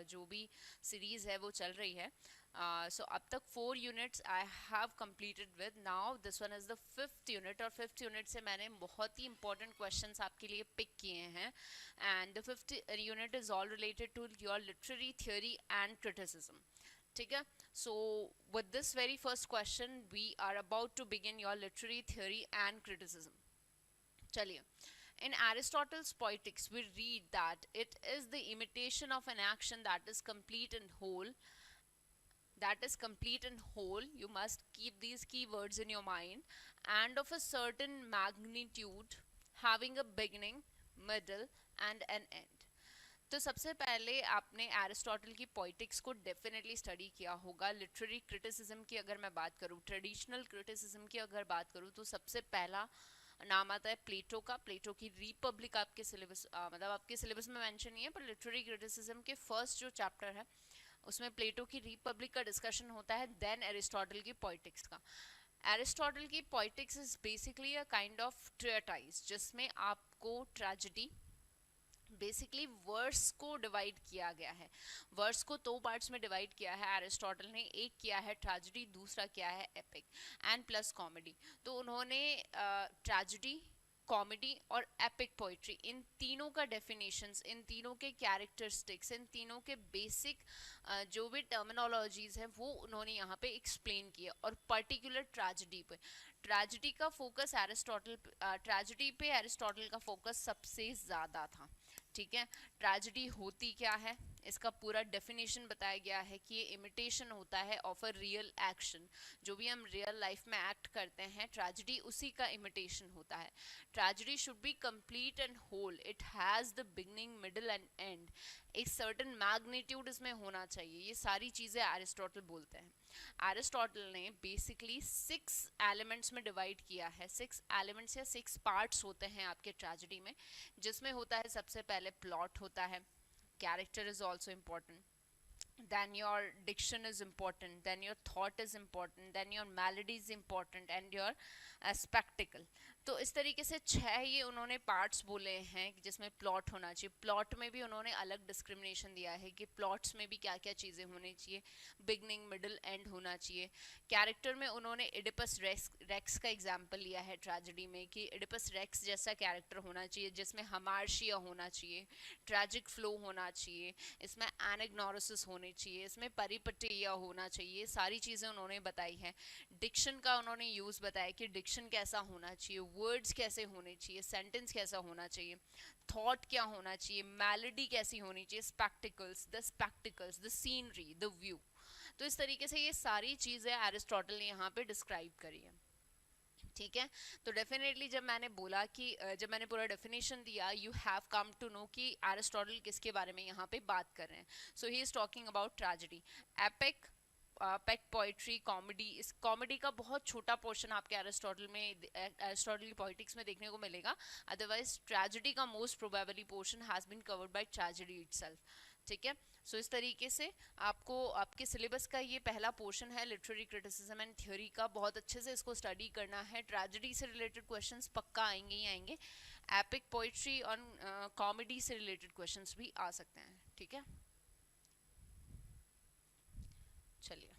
जो भी सीरीज़ है वो चल रही है. सो अब तक 4 units I have completed with. Now this one is the 5th unit, और 5th यूनिट से मैंने बहुत ही इंपॉर्टेंट क्वेश्चंस आपके लिए पिक किए हैं. And the 5th unit is all related to your literary theory and criticism. ठीक है. So with this very first question we are about to begin your literary theory and criticism. चलिए. In Aristotle's Poetics, we read that it is the imitation of an action that is complete and whole. That is complete and whole. You must keep these keywords in your mind. And of a certain magnitude, having a beginning, middle, and an end. तो सबसे पहले आपने Aristotle की poetics को definitely study किया होगा. Literary criticism की अगर मैं बात करूँ, ट्रेडिशनल क्रिटिसिज्म की अगर बात करूँ, तो सबसे पहला नाम आता है प्लेटो का. प्लेटो की रिपब्लिक आपके सिलेबस मतलब आपके सिलेबस में मेंशन नहीं है, पर लिटरेरी क्रिटिसिज्म के फर्स्ट जो चैप्टर है उसमें प्लेटो की रिपब्लिक का डिस्कशन होता है. देन एरिस्टोटल की पोइटिक्स का. एरिस्टोटल की Poetics is basically a kind of treatise जिसमें आपको ट्रेजेडी, बेसिकली वर्स को डिवाइड किया गया है. वर्स को 2 पार्ट्स में डिवाइड किया है एरिस्टोटल ने. एक किया है ट्रेजेडी, दूसरा किया है एपिक एंड प्लस कॉमेडी. तो उन्होंने ट्रेजेडी, कॉमेडी और एपिक पोइट्री, इन तीनों का डेफिनेशंस, इन तीनों के कैरेक्टरिस्टिक्स, इन तीनों के बेसिक जो भी टर्मिनोलॉजीज हैं वो उन्होंने यहाँ पे एक्सप्लेन किया. और पर्टिकुलर ट्रेजेडी पे, ट्रेजेडी का फोकस एरिस्टोटल, ट्रेजेडी पे एरिस्टोटल का फोकस सबसे ज़्यादा था. ठीक है. ट्रेजेडी होती क्या है, इसका पूरा डेफिनेशन बताया गया है कि ये इमिटेशन होता है ऑफ अ रियल एक्शन. जो भी हम रियल लाइफ में एक्ट करते हैं, ट्रेजेडी उसी का इमिटेशन होता है. Tragedy should be complete and whole. It has the beginning, middle and end. एक सर्टन मैग्नीट्यूड इसमें होना चाहिए. ये सारी चीज़ें एरिस्टोटल बोलते हैं. एरिस्टोटल ने बेसिकली 6 एलिमेंट्स में डिवाइड किया है. 6 एलिमेंट्स या 6 पार्ट्स होते हैं आपके ट्रेजेडी में, जिसमें होता है सबसे पहले प्लॉट होता है. Character is also important. Then your diction is important. Then your thought is important. Then your melody is important. And your spectacle. तो इस तरीके से 6 ये उन्होंने पार्ट्स बोले हैं जिसमें प्लॉट होना चाहिए. प्लॉट में भी उन्होंने अलग डिस्क्रिमिनेशन दिया है कि प्लॉट्स में भी क्या क्या चीज़ें होनी चाहिए. बिगनिंग, मिडल, एंड होना चाहिए. कैरेक्टर में उन्होंने एडिपस रेक्स का एग्जाम्पल लिया है ट्रेजेडी में कि एडिपस रेक्स जैसा कैरेक्टर होना चाहिए जिसमें हमार्शिया होना चाहिए, ट्रैजिक फ्लो होना चाहिए, इसमें एनेग्नोरिसिस होने चाहिए, इसमें परिपटेया होना चाहिए. सारी चीज़ें उन्होंने बताई हैं. डिक्शन का उन्होंने यूज़ बताया कि डिक्शन कैसा होना चाहिए, वर्ड्स कैसे होने चाहिए, सेंटेंस कैसा होना चाहिए, थॉट क्या होना चाहिए, मेलोडी कैसी होनी चाहिए, spectacles, the scenery, the view. तो इस तरीके से ये सारी चीज़ें एरिस्टोटल ने यहाँ पे डिस्क्राइब करी है. ठीक है. तो डेफिनेटली जब मैंने बोला कि जब मैंने पूरा डेफिनेशन दिया, you have come to know कि एरिस्टोटल किसके बारे में यहाँ पे बात कर रहे हैं. So he is talking about tragedy, epic, pet poetry, comedy. इस कॉमेडी का बहुत छोटा पोर्शन आपके एरिस्टोटल में, एरिस्टोटल की पॉलिटिक्स में देखने को मिलेगा. अदरवाइज ट्रेजेडी का most probably portion has been covered by tragedy itself. ठीक है. सो इस तरीके से आपको आपके सिलेबस का ये पहला पोर्शन है लिटरेरी क्रिटिसिज्म एंड थ्योरी का. बहुत अच्छे से इसको स्टडी करना है. ट्रेजेडी से रिलेटेड क्वेश्चंस पक्का आएंगे ही आएंगे. एपिक, पोइट्री और कॉमेडी से रिलेटेड क्वेश्चंस भी आ सकते हैं. ठीक है. चलिए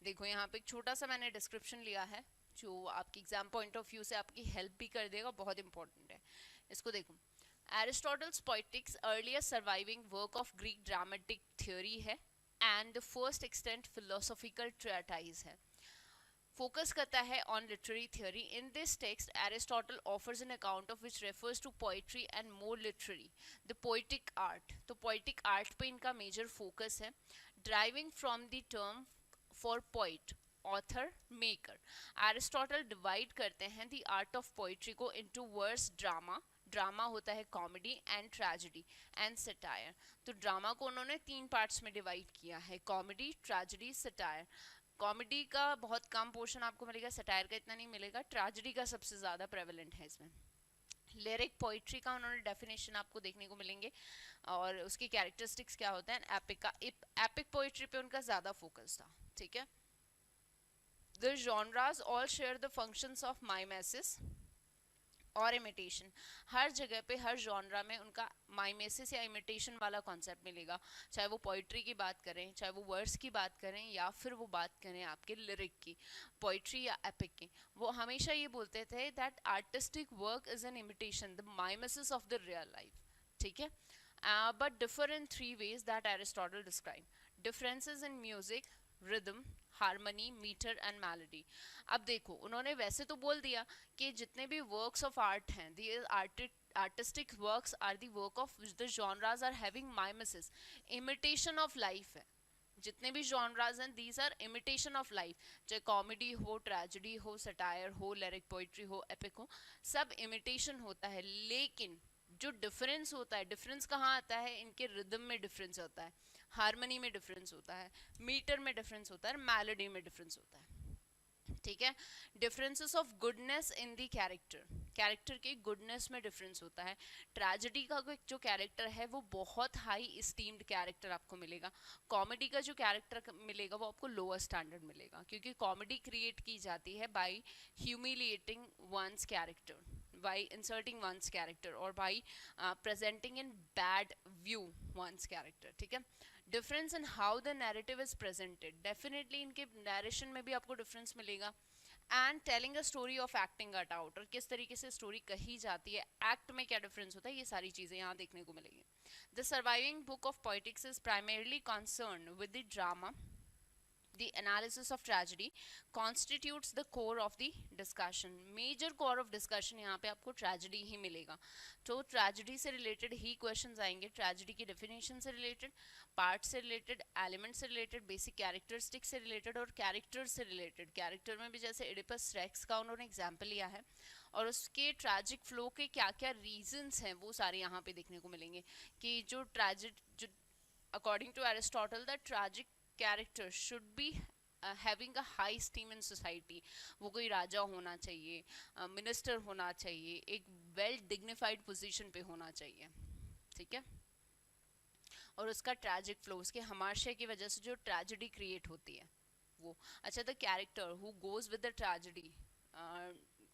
देखो, यहाँ पे एक छोटा सा मैंने डिस्क्रिप्शन लिया है जो आपकी एग्जाम पॉइंट ऑफ व्यू से आपकी हेल्प भी कर देगा. बहुत इंपॉर्टेंट है. इसको देखो. Aristotle's Poetics, earlier surviving work of Greek dramatic theory है and the first extant philosophical treatise है. Focus करता है on literary theory. In this text, Aristotle offers an account of which refers to poetry and more literary, the poetic art. तो poetic art पे इनका major focus है, deriving from the term for poet, author, maker. Aristotle divide करते हैं the art of poetry को into verse, drama. Drama होता है comedy, and tragedy and satire. तो ड्रामा को उन्होंने 3 पार्ट्स में डिवाइड किया है, कॉमेडी, ट्रेजेडी, सटायर. कॉमेडी का बहुत कम पोर्शन आपको मिलेगा, सटायर का इतना नहीं मिलेगा, ट्रेजेडी का सबसे ज़्यादा प्रेवलेंट है इसमें. लिरिक पोइट्री का उन्होंने डेफिनेशन आपको देखने को मिलेंगे और उसके कैरेक्टरिस्टिक्स क्या होते हैं. एपिक का, एपिक पोइट्री पे उनका ज़्यादा फोकस था. ठीक है. The genres all share the functions of mimesis. और इमिटेशन, हर जगह पे हर जॉनरा में उनका माइमेसिस या इमिटेशन वाला कॉन्सेप्ट मिलेगा, चाहे वो पोइट्री की बात करें, चाहे वो वर्स की बात करें, या फिर वो बात करें आपके लिरिक की, पोइट्री या एपिक की। वो हमेशा ये बोलते थे that artistic work is an imitation, the mimesis of the real life, ठीक है। But differ in three ways that Aristotle described. Differences in music, rhythm, harmony, meter and melody. अब देखो उन्होंने वैसे तो बोल दिया कि जितने भी वर्क्स ऑफ आर्ट हैं, the artistic works are the work of the genres are having mimesis, imitation of life है। जितने भी जॉनराज हैं these are imitation of life, चाहे कॉमेडी हो, ट्रेजेडी हो, सटायर हो, लिरिक पोइट्री हो, एपिक हो, सब इमिटेशन होता है। लेकिन जो डिफरेंस होता है, डिफरेंस कहाँ आता है, इनके रिदम में डिफरेंस होता है, हारमोनी में डिफरेंस होता है, मीटर में डिफरेंस होता है, मेलोडी में डिफरेंस होता है, ठीक है। Differences of goodness in the character, character के गुडनेस में डिफरेंस होता है। ट्रेजेडी का जो कैरेक्टर है वो बहुत हाई इस्टीम्ड कैरेक्टर आपको मिलेगा, कॉमेडी का जो कैरेक्टर मिलेगा वो आपको लोअर स्टैंडर्ड मिलेगा, क्योंकि कॉमेडी क्रिएट की जाती है by humiliating one's character, by inserting one's character or by presenting in bad view one's character, ठीक है। Difference in how the narrative is presented, definitely इनके नैरेशन में भी आपको डिफरेंस मिलेगा। And telling a story of acting it out, और किस तरीके से स्टोरी कही जाती है, एक्ट में क्या डिफरेंस होता है, ये सारी चीज़ें यहाँ देखने को मिलेंगी। The surviving book of poetics is primarily concern with the drama, the analysis of tragedy constitutes the core of the discussion, major core of discussion यहाँ पे आपको tragedy ही मिलेगा। तो tragedy से related ही questions आएंगे, tragedy की definition से related, part से related, element से related, basic characteristic से related और character से related। character में भी जैसे Oedipus Rex का उन्होंने example लिया है, और उसके ट्रैजिक फ्लो के क्या क्या रीजंस हैं वो सारे यहाँ पे देखने को मिलेंगे, कि जो ट्रैजिक, जो according to Aristotle the tragic character should be having a high esteem in society, वो कोई राजा होना चाहिए, मिनिस्टर होना चाहिए, एक वेल डिग्निफाइड पोजीशन पे होना चाहिए, ठीक है। और उसका ट्रैजिक फ्लो, उसके हमाशय की वजह से जो ट्रेजेडी क्रिएट होती है वो। अच्छा, the character who goes with the tragedy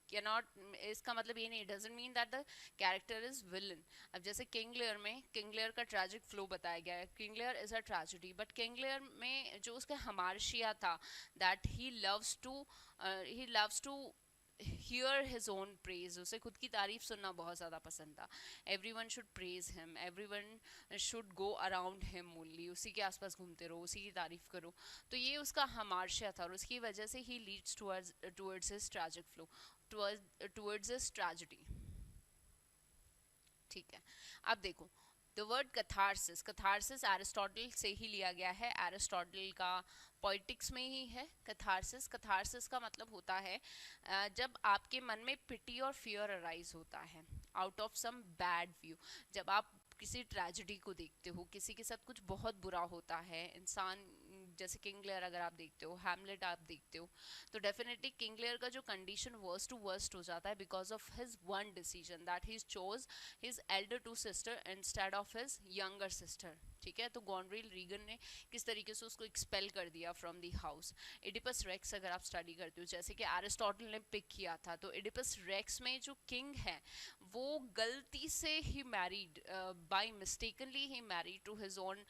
cannot, इसका मतलब ये नहीं, doesn't mean that the character is villain. अब जैसे किंग लियर में किंग लियर का ट्रैजिक फ्लो बताया गया है, king Lear is a tragedy, but king Lear में जो उसका हमार्शिया था, that he loves to hear his own praise, उसे खुद की तारीफ सुनना बहुत ज़्यादा पसंद था। everyone should praise him, everyone should go around him only, उसी के आसपास घूमते रहो, उसी की तारीफ करो। तो ये उसका हमार्शिया था, और उसकी वजह से he leads towards his tragic flow, towards his tragedy, ठीक है। अब देखो the word catharsis, catharsis Aristotle से ही लिया गया है, एरिस्टोटल का पॉलिटिक्स में ही है कथारसिस। कथारसिस का मतलब होता है जब आपके मन में पिटी और फियर अराइज होता है out of some bad view, जब आप किसी ट्रेजेडी को देखते हो, किसी के साथ कुछ बहुत बुरा होता है, इंसान जैसे किंग लेयर अगर आप देखते हो, हैमलेट आप देखते हो, तो डेफिनेटली किंग लेयर का जो कंडीशन वर्स्ट टू वर्स्ट हो जाता है because of his one decision that he chose his elder two sister instead of his younger sister, ठीक है। तो गॉनरिल रीगन ने किस तरीके से उसको एक्सपेल कर दिया from the house. Oedipus Rex अगर आप स्टडी करते हो, जैसे कि एरिस्टोटल ने पिक किया था, तो एडिपस रेक्स में जो किंग है वो गलती से ही married, by mistakenly he married to his own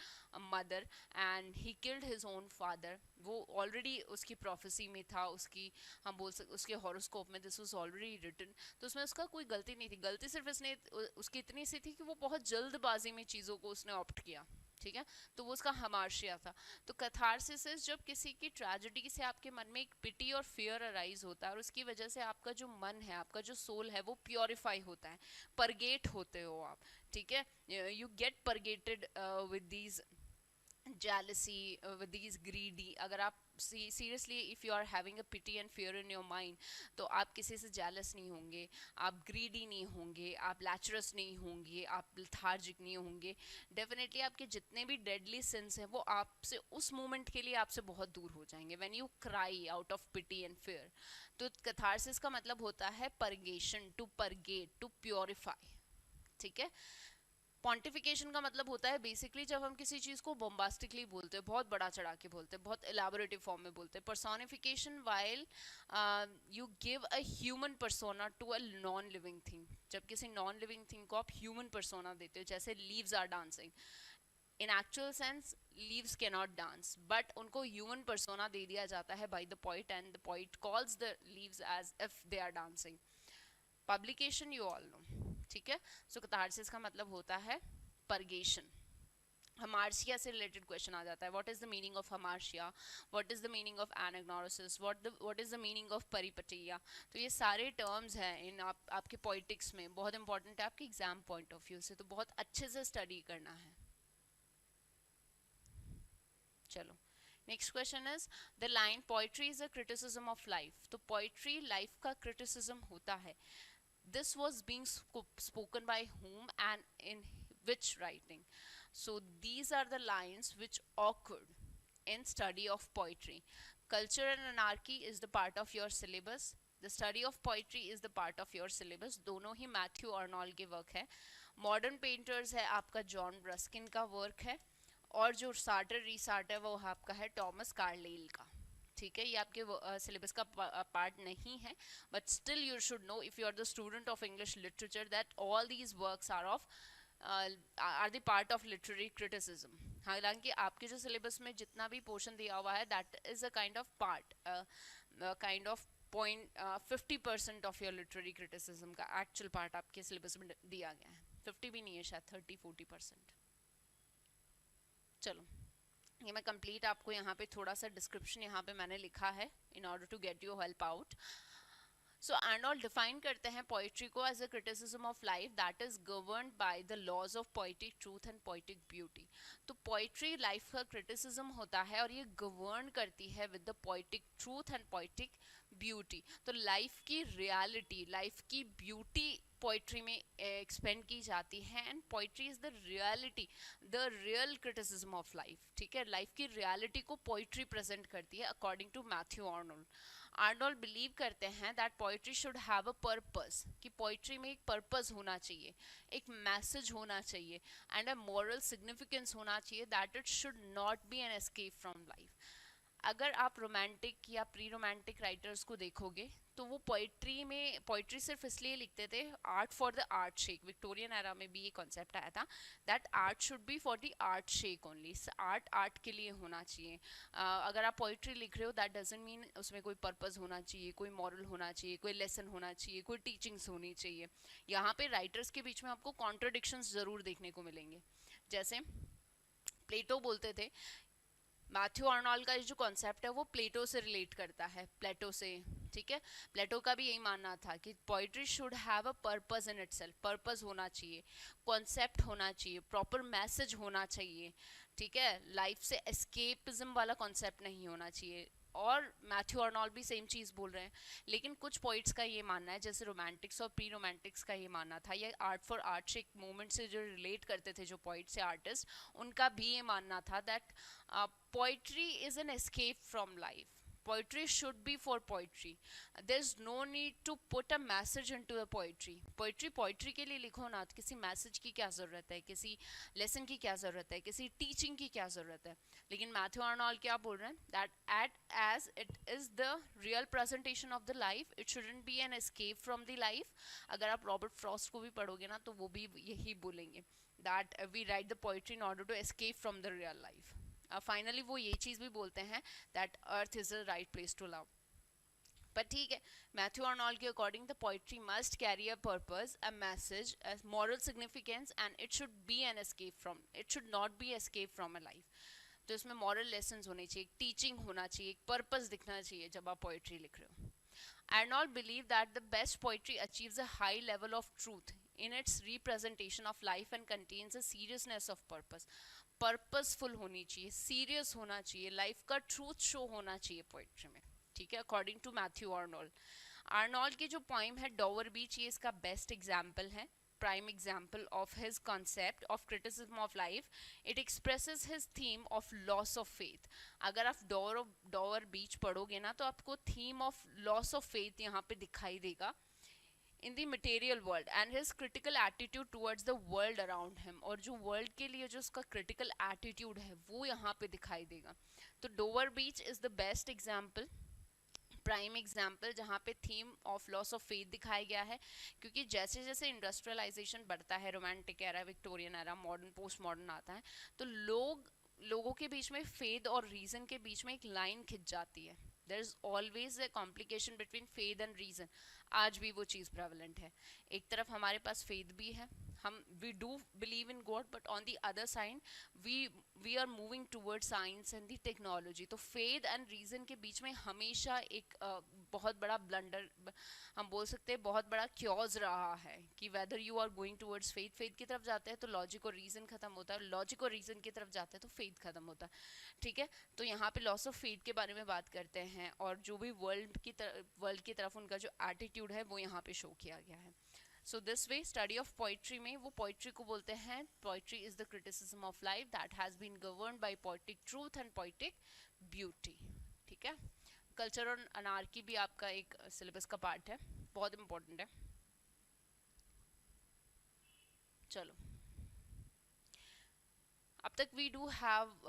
mother and he killed his own father. वो ऑलरेडी उसकी प्रोफेसी में था, उसकी हम बोल सकते उसके हॉरोस्कोप में दिस वाज ऑलरेडी रिटन, तो उसमें उसका कोई गलती नहीं थी। गलती सिर्फ इसने उसकी इतनी सी थी कि वो बहुत जल्दबाजी में चीज़ों को उसने ऑप्ट किया, ठीक है। तो वो उसका हमार्शिया था। तो कथारसिस जब किसी की ट्रेजेडी से आपके मन में एक पिटी और फियर अराइज होता है, और उसकी वजह से आपका जो मन है, आपका जो सोल है, वो प्योरीफाई होता है, परगेट होते हो आप, ठीक है। You get purgated with these jealousy, with these greedy, अगर आप seriously if you are having a pity and fear in your mind, तो आप किसी से jealous नहीं होंगे, आप greedy नहीं होंगे, आप lecherous नहीं होंगे, आप lethargic नहीं होंगे। definitely आपके जितने भी deadly sins हैं वो आपसे उस moment के लिए आपसे बहुत दूर हो जाएंगे when you cry out of pity and fear। तो catharsis का मतलब होता है purgation, to purgate, to purify, ठीक है। पॉन्टिफिकेशन का मतलब होता है बेसिकली जब हम किसी चीज़ को बोम्बास्टिकली बोलते हैं, बहुत बड़ा चढ़ा के बोलते हैं, बहुत एलाबोरेटिव फॉर्म में बोलते हैं. Personification while you give a human persona to a non living thing. जब किसी नॉन लिविंग थिंग को आप ह्यूमन पर्सोना देते हो, जैसे leaves are dancing, in actual sense leaves can not dance, but उनको ह्यूमन पर्सोना दे दिया जाता है by the poet, and the poet calls the leaves as if they are dancing. Publication you all know, ठीक है. सो catharsis का मतलब होता है परगेशन. हमार्शिया से रिलेटेड क्वेश्चन आ जाता है. What is the meaning of hamartia, what is the meaning of anagnorisis, what is the meaning of peripeteia. तो ये सारे टर्म्स हैं इन आपके पॉलिटिक्स में, बहुत इंपॉर्टेंट है आपके एग्जाम पॉइंट ऑफ व्यू से, तो बहुत अच्छे से स्टडी करना है. चलो next question is the line poetry is a criticism of life. तो पोइट्री लाइफ का क्रिटिसिज्म होता है. This was being spoken by whom and in which writing? So these are the lines which occurred in study of poetry. Culture and anarchy is the part of your syllabus. The study of poetry is the part of your syllabus. दोनों ही Matthew Arnold के work है. Modern painters है आपका John Ruskin का work है, और जो shorter रीसार्टर वो आपका है टॉमस कार्लाइल का. ठीक है, ये आपके सिलेबस का पार्ट नहीं है, but still you should know if you are the student of English literature that all these works are the part of literary criticism. हालांकि आपके जो सिलेबस में जितना भी पोर्शन दिया हुआ है that is a kind of part, kind of 50% of your literary criticism का एक्चुअल पार्ट आपके सिलेबस में दिया गया है. 50 भी नहीं है शायद, 30-40%. चलो ये मैं कंप्लीट आपको यहाँ पे थोड़ा सा डिस्क्रिप्शन यहाँ पे मैंने लिखा है in order to get you help out. So Arnold define करते हैं पोइट्री को as a criticism of life that is governed by the laws of poetic truth and poetic beauty. तो पोइट्री लाइफ का क्रिटिसिज्म होता है और ये govern करती है with the poetic truth and poetic beauty. तो लाइफ की रियलिटी, लाइफ की ब्यूटी पोइट्री में एक्सपेंड की जाती है, and poetry is the reality, the real criticism of life. ठीक है, लाइफ की रियलिटी को पोइट्री प्रेजेंट करती है according to Matthew Arnold. Arnold believe करते हैं that poetry should have a purpose, कि पोइट्री में एक पर्पस होना चाहिए, एक मैसेज होना चाहिए, एंड अ मॉरल सिग्निफिकेंस होना चाहिए, that it should not B an escape from life. अगर आप रोमांटिक या प्री रोमांटिक राइटर्स को देखोगे तो वो पोइट्री सिर्फ इसलिए लिखते थे art for the art shake. Victorian era में भी ये कॉन्सेप्ट आया था that art should be for the art shake only. Art के लिए होना चाहिए. अगर आप पोइट्री लिख रहे हो दैट डजंट मीन उसमें कोई पर्पस होना चाहिए, कोई मॉरल होना चाहिए, कोई लेसन होना चाहिए, कोई टीचिंग्स होनी चाहिए. यहाँ पे राइटर्स के बीच में आपको कॉन्ट्रडिक्शंस जरूर देखने को मिलेंगे. जैसे प्लेटो बोलते थे, मैथ्यू अर्नॉल्ड का जो कॉन्सेप्ट है वो प्लेटो से रिलेट करता है, प्लेटो से. ठीक है, प्लेटो का भी यही मानना था कि poetry should have a purpose in itself. Purpose होना चाहिए, कॉन्सेप्ट होना चाहिए, प्रॉपर मैसेज होना चाहिए. ठीक है, लाइफ से एस्केपिज्म वाला कॉन्सेप्ट नहीं होना चाहिए. और मैथ्यू अर्नॉल्ड भी सेम चीज़ बोल रहे हैं. लेकिन कुछ पोइट्स का ये मानना है, जैसे रोमांटिक्स और प्री रोमांटिक्स का ये मानना था, या art for art shake movement से जो रिलेट करते थे जो पोइट्स या आर्टिस्ट, उनका भी ये मानना था that poetry is an escape from life. Poetry should be for poetry. There's no need to put a message into the poetry. Poetry के लिए लिखो ना, तो किसी मैसेज की क्या ज़रूरत है, किसी लेसन की क्या ज़रूरत है, किसी टीचिंग की क्या ज़रूरत है. लेकिन मैथ्यू अर्नॉल्ड क्या बोल रहे हैं that as it is the real presentation of the life, it shouldn't be an escape from the life. अगर आप रॉबर्ट फ्रॉस्ट को भी पढ़ोगे ना तो वो भी यही बोलेंगे that we write the poetry in order to escape from the real life. Finally वो ये चीज़ भी बोलते हैं that earth is a right place to love. पर ठीक है, मैथ्यू अर्नॉल्ड के according the poetry must carry a purpose, a message, a moral significance, and it should be an escape from, it should not be escape from a life. तो इसमें moral lessons होने चाहिए, teaching होना चाहिए, एक purpose दिखना चाहिए जब आप पोइट्री लिख रहे हो. Arnold believed that the best poetry achieves a high level of truth in its representation of life and contains a seriousness of purpose. Purposeful होनी चाहिए, सीरियस होना चाहिए, लाइफ का ट्रूथ शो होना चाहिए पोइट्री में. ठीक है, according to Matthew Arnold. Arnold की जो पोइम है डॉवर बीच, ये इसका बेस्ट एग्जाम्पल है, prime example of his concept of criticism of life. It expresses his theme of loss of faith. अगर आप डॉवर बीच पढ़ोगे ना तो आपको theme of loss of faith यहाँ पे दिखाई देगा. In the material world and his critical attitude towards the world around him, और जो वर्ल्ड के लिए जो उसका क्रिटिकल एटीट्यूड है वो यहाँ पे दिखाई देगा। तो Dover beach is the best example, prime example, जहाँ पे theme of loss of faith दिखाया गया है। क्योंकि जैसे जैसे इंडस्ट्रियलाइजेशन बढ़ता है, romantic era, Victorian era, modern, post modern आता है, तो लोगों के बीच में फेथ और रीजन के बीच में एक लाइन खिंच जाती है। There is always a complication between faith and reason. आज भी वो चीज़ प्रेवलेंट है। एक तरफ हमारे पास फेथ भी है, हम we do believe in God, but on the other side we are moving toward science and the technology. तो फेथ एंड रीजन के बीच में हमेशा एक बहुत बड़ा ब्लंडर, हम बोल सकते हैं बहुत बड़ा क्योज रहा है कि whether you are going towards faith, faith की तरफ जाते हैं तो लॉजिक और रीजन खत्म होता है, लॉजिक और रीजन की तरफ जाते हैं तो फेथ खत्म होता है। ठीक है, तो यहाँ पे लॉस ऑफ फेथ के बारे में बात करते हैं, और जो भी वर्ल्ड की तरफ उनका जो एटीट्यूड है वो यहाँ पे शो किया गया है। So this way study of poetry में वो पोइट्री को बोलते हैं, poetry is the criticism of life that has been governed by poetic truth and poetic beauty. ठीक है, कल्चर और अनार्की भी आपका एक सिलेबस का पार्ट है, बहुत इंपॉर्टेंट है। चलो, अब तक we do have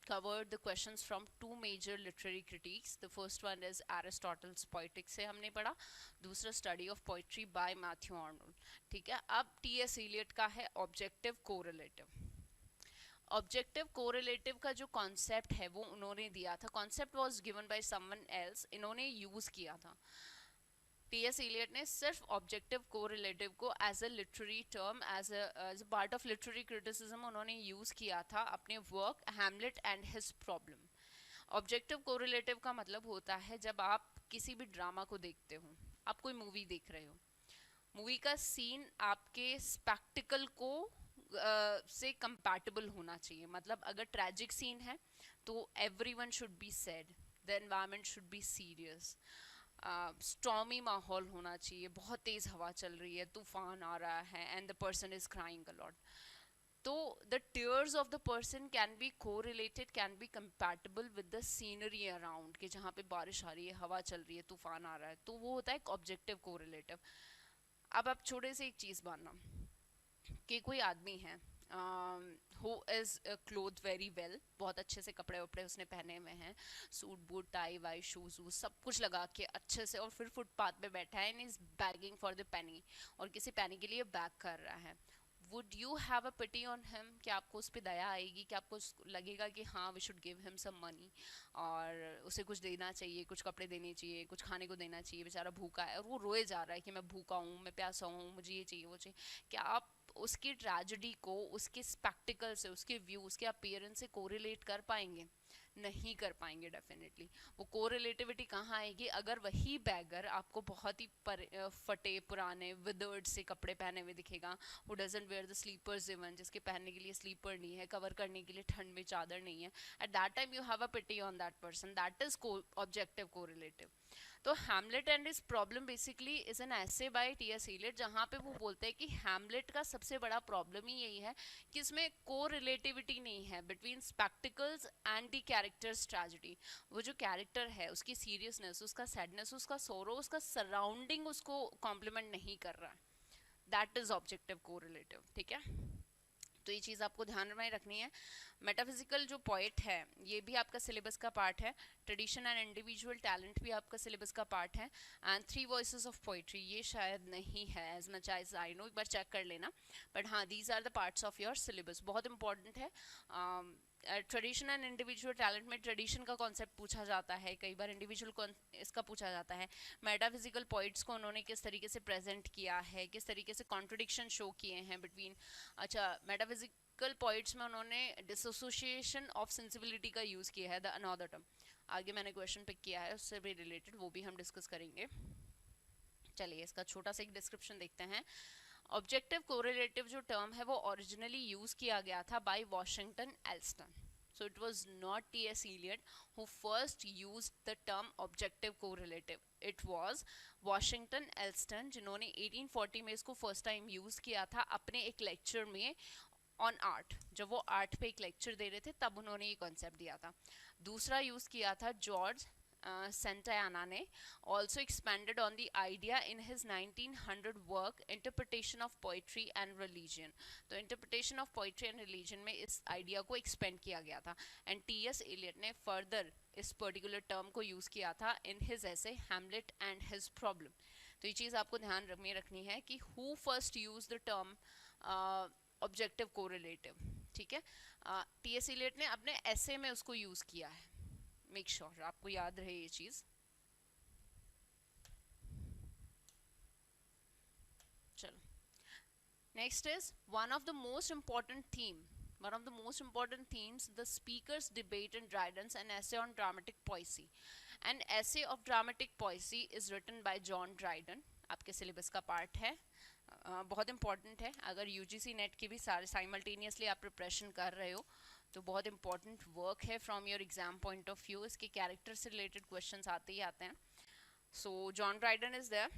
covered the questions from two major literary critiques. The first one is Aristotle's Poetics से हमने पढ़ा, दूसरा Study of Poetry by Matthew Arnold। ठीक है, अब T.S. Eliot का है Objective Correlative। ऑब्जेक्टिव कोरिलेटिव का जो कॉन्सेप्ट है वो उन्होंने दिया था, concept was given by someone else, इन्होंने यूज किया था। टी.एस. एलियट ने सिर्फ ऑब्जेक्टिव कोरिलेटिव को as a literary term, as a part of literary criticism उन्होंने यूज किया था अपने work Hamlet and his problem. Objective correlative का मतलब होता है जब आप किसी भी ड्रामा को देखते हो, आप कोई मूवी देख रहे हो, मूवी का सीन आपके स्पेक्टिकल को से कंपैटिबल होना चाहिए। मतलब अगर ट्रैजिक सीन है तो everyone should be sad, the environment should be serious, stormy माहौल होना चाहिए, बहुत तेज हवा चल रही है, तूफान आ रहा है and the person is crying a lot, तो the tears of the person can be correlated, can be compatible with the scenery around, कि जहाँ पे बारिश आ रही है, हवा चल रही है, तूफान आ रहा है, तो वो होता है एक ऑब्जेक्टिव कोरिलेटिव। अब आप छोटे से एक चीज़ मानना कि कोई आदमी है who is clothed very well, बहुत अच्छे से कपड़े वपड़े उसने पहने हुए हैं, सूट बूट टाई वाई शूज वूज सब कुछ लगा के अच्छे से, और फिर फुटपाथ पे बैठा है and is begging for the penny, और किसी पेनी के लिए बैग कर रहा है। Would you have a pity on him, कि आपको उस पर दया आएगी, कि आपको लगेगा कि हाँ we should give him some money, और उसे कुछ देना चाहिए, कुछ कपड़े देने चाहिए, कुछ खाने को देना चाहिए, बेचारा भूखा है और वो रोए जा रहा है कि मैं भूखा हूँ, मैं प्यासा हूँ, मुझे ये चाहिए वो चाहिए। क्या आप उसकी ट्रेजेडी को उसके स्पेक्टिकल से, उसके व्यू, उसके अपीयरेंस से कोरिलेट कर पाएंगे? नहीं कर पाएंगे डेफिनेटली। वो कोरिलेटिविटी कहाँ आएगी? अगर वही बैगर आपको बहुत ही फटे पुराने विदर्ड से कपड़े पहने हुए दिखेगा, वो doesn't wear the slippers even, जिसके पहनने के लिए स्लीपर नहीं है, कवर करने के लिए ठंड में चादर नहीं है, at that time you have a pity on that person, that is objective correlative. तो Hamlet and his problem basically is an essay by T S. Eliot, जहाँ पे वो बोलते हैं कि हैमलेट का सबसे बड़ा प्रॉब्लम ही यही है कि इसमें को रिलेटिविटी नहीं है between spectacles and the characters tragedy. वो जो कैरेक्टर है उसकी सीरियसनेस, उसका सैडनेस, उसका सोरो, उसका सराउंडिंग उसको कॉम्प्लीमेंट नहीं कर रहा है, दैट इज ऑब्जेक्टिव को रिलेटिव। ठीक है, तो ये चीज़ आपको ध्यान में रखनी है। मेटाफिजिकल जो पॉइंट है ये भी आपका सिलेबस का पार्ट है, ट्रेडिशन एंड इंडिविजुअल टैलेंट भी आपका सिलेबस का पार्ट है, and three voices of poetry ये शायद नहीं है, as much as I know, एक बार चेक कर लेना, बट हाँ these are the parts of your syllabus, बहुत इंपॉर्टेंट है। ट्रेडिशन एंड इंडिविजुअल टैलेंट में ट्रेडिशन का कॉन्सेप्ट पूछा जाता है, कई बार इंडिविजुअल इसका पूछा जाता है। मेटाफिजिकल पॉइंट्स को उन्होंने किस तरीके से प्रेजेंट किया है, किस तरीके से कॉन्ट्रडिक्शन शो किए हैं बिटवीन, अच्छा मेटाफिजिकल पॉइंट्स में उन्होंने डिसोसिएशन ऑफ सेंसिबिलिटी का यूज़ किया है, द अनदर टर्म, आगे मैंने क्वेश्चन पिक किया है उससे भी रिलेटेड, वो भी हम डिस्कस करेंगे। चलिए इसका छोटा सा एक डिस्क्रिप्शन देखते हैं। ऑब्जेक्टिव कोरिलेटिव जो टर्म है वो ओरिजिनली यूज किया गया था by Washington Allston, so it was not T.S. Eliot who first used the term objective correlative, it was Washington Elston जिन्होंने 1840 में इसको फर्स्ट टाइम यूज किया था अपने एक लेक्चर में ऑन आर्ट, जब वो आर्ट पे एक लेक्चर दे रहे थे तब उन्होंने ये कॉन्सेप्ट दिया था। दूसरा यूज किया था जॉर्ज Santayana ने also expanded on the idea in his 1900 work Interpretation of Poetry and Religion. तो Interpretation of Poetry and Religion में इस idea को expand किया गया था, and T.S. Eliot ने further इस particular term को use किया था in his essay Hamlet and His Problem. तो ये चीज़ आपको ध्यान में रखनी है कि who first used the term objective correlative, ठीक है. T.S. Eliot ने अपने essay में उसको use किया है. मेक श्योर आपको याद रहे ये चीज. चलो, next is one of the most important themes, the speaker's debate in Dryden's an essay on dramatic poesy. An essay of dramatic poesy is written by John Dryden. आपके syllabus का part है, बहुत इंपॉर्टेंट है. अगर UGC net की भी सारे simultaneously आप प्रिपरेशन कर रहे हो तो बहुत इंपॉर्टेंट वर्क है from your exam point of view. इसके कैरेक्टर से रिलेटेड क्वेश्चंस आते ही आते हैं. So John Dryden is there.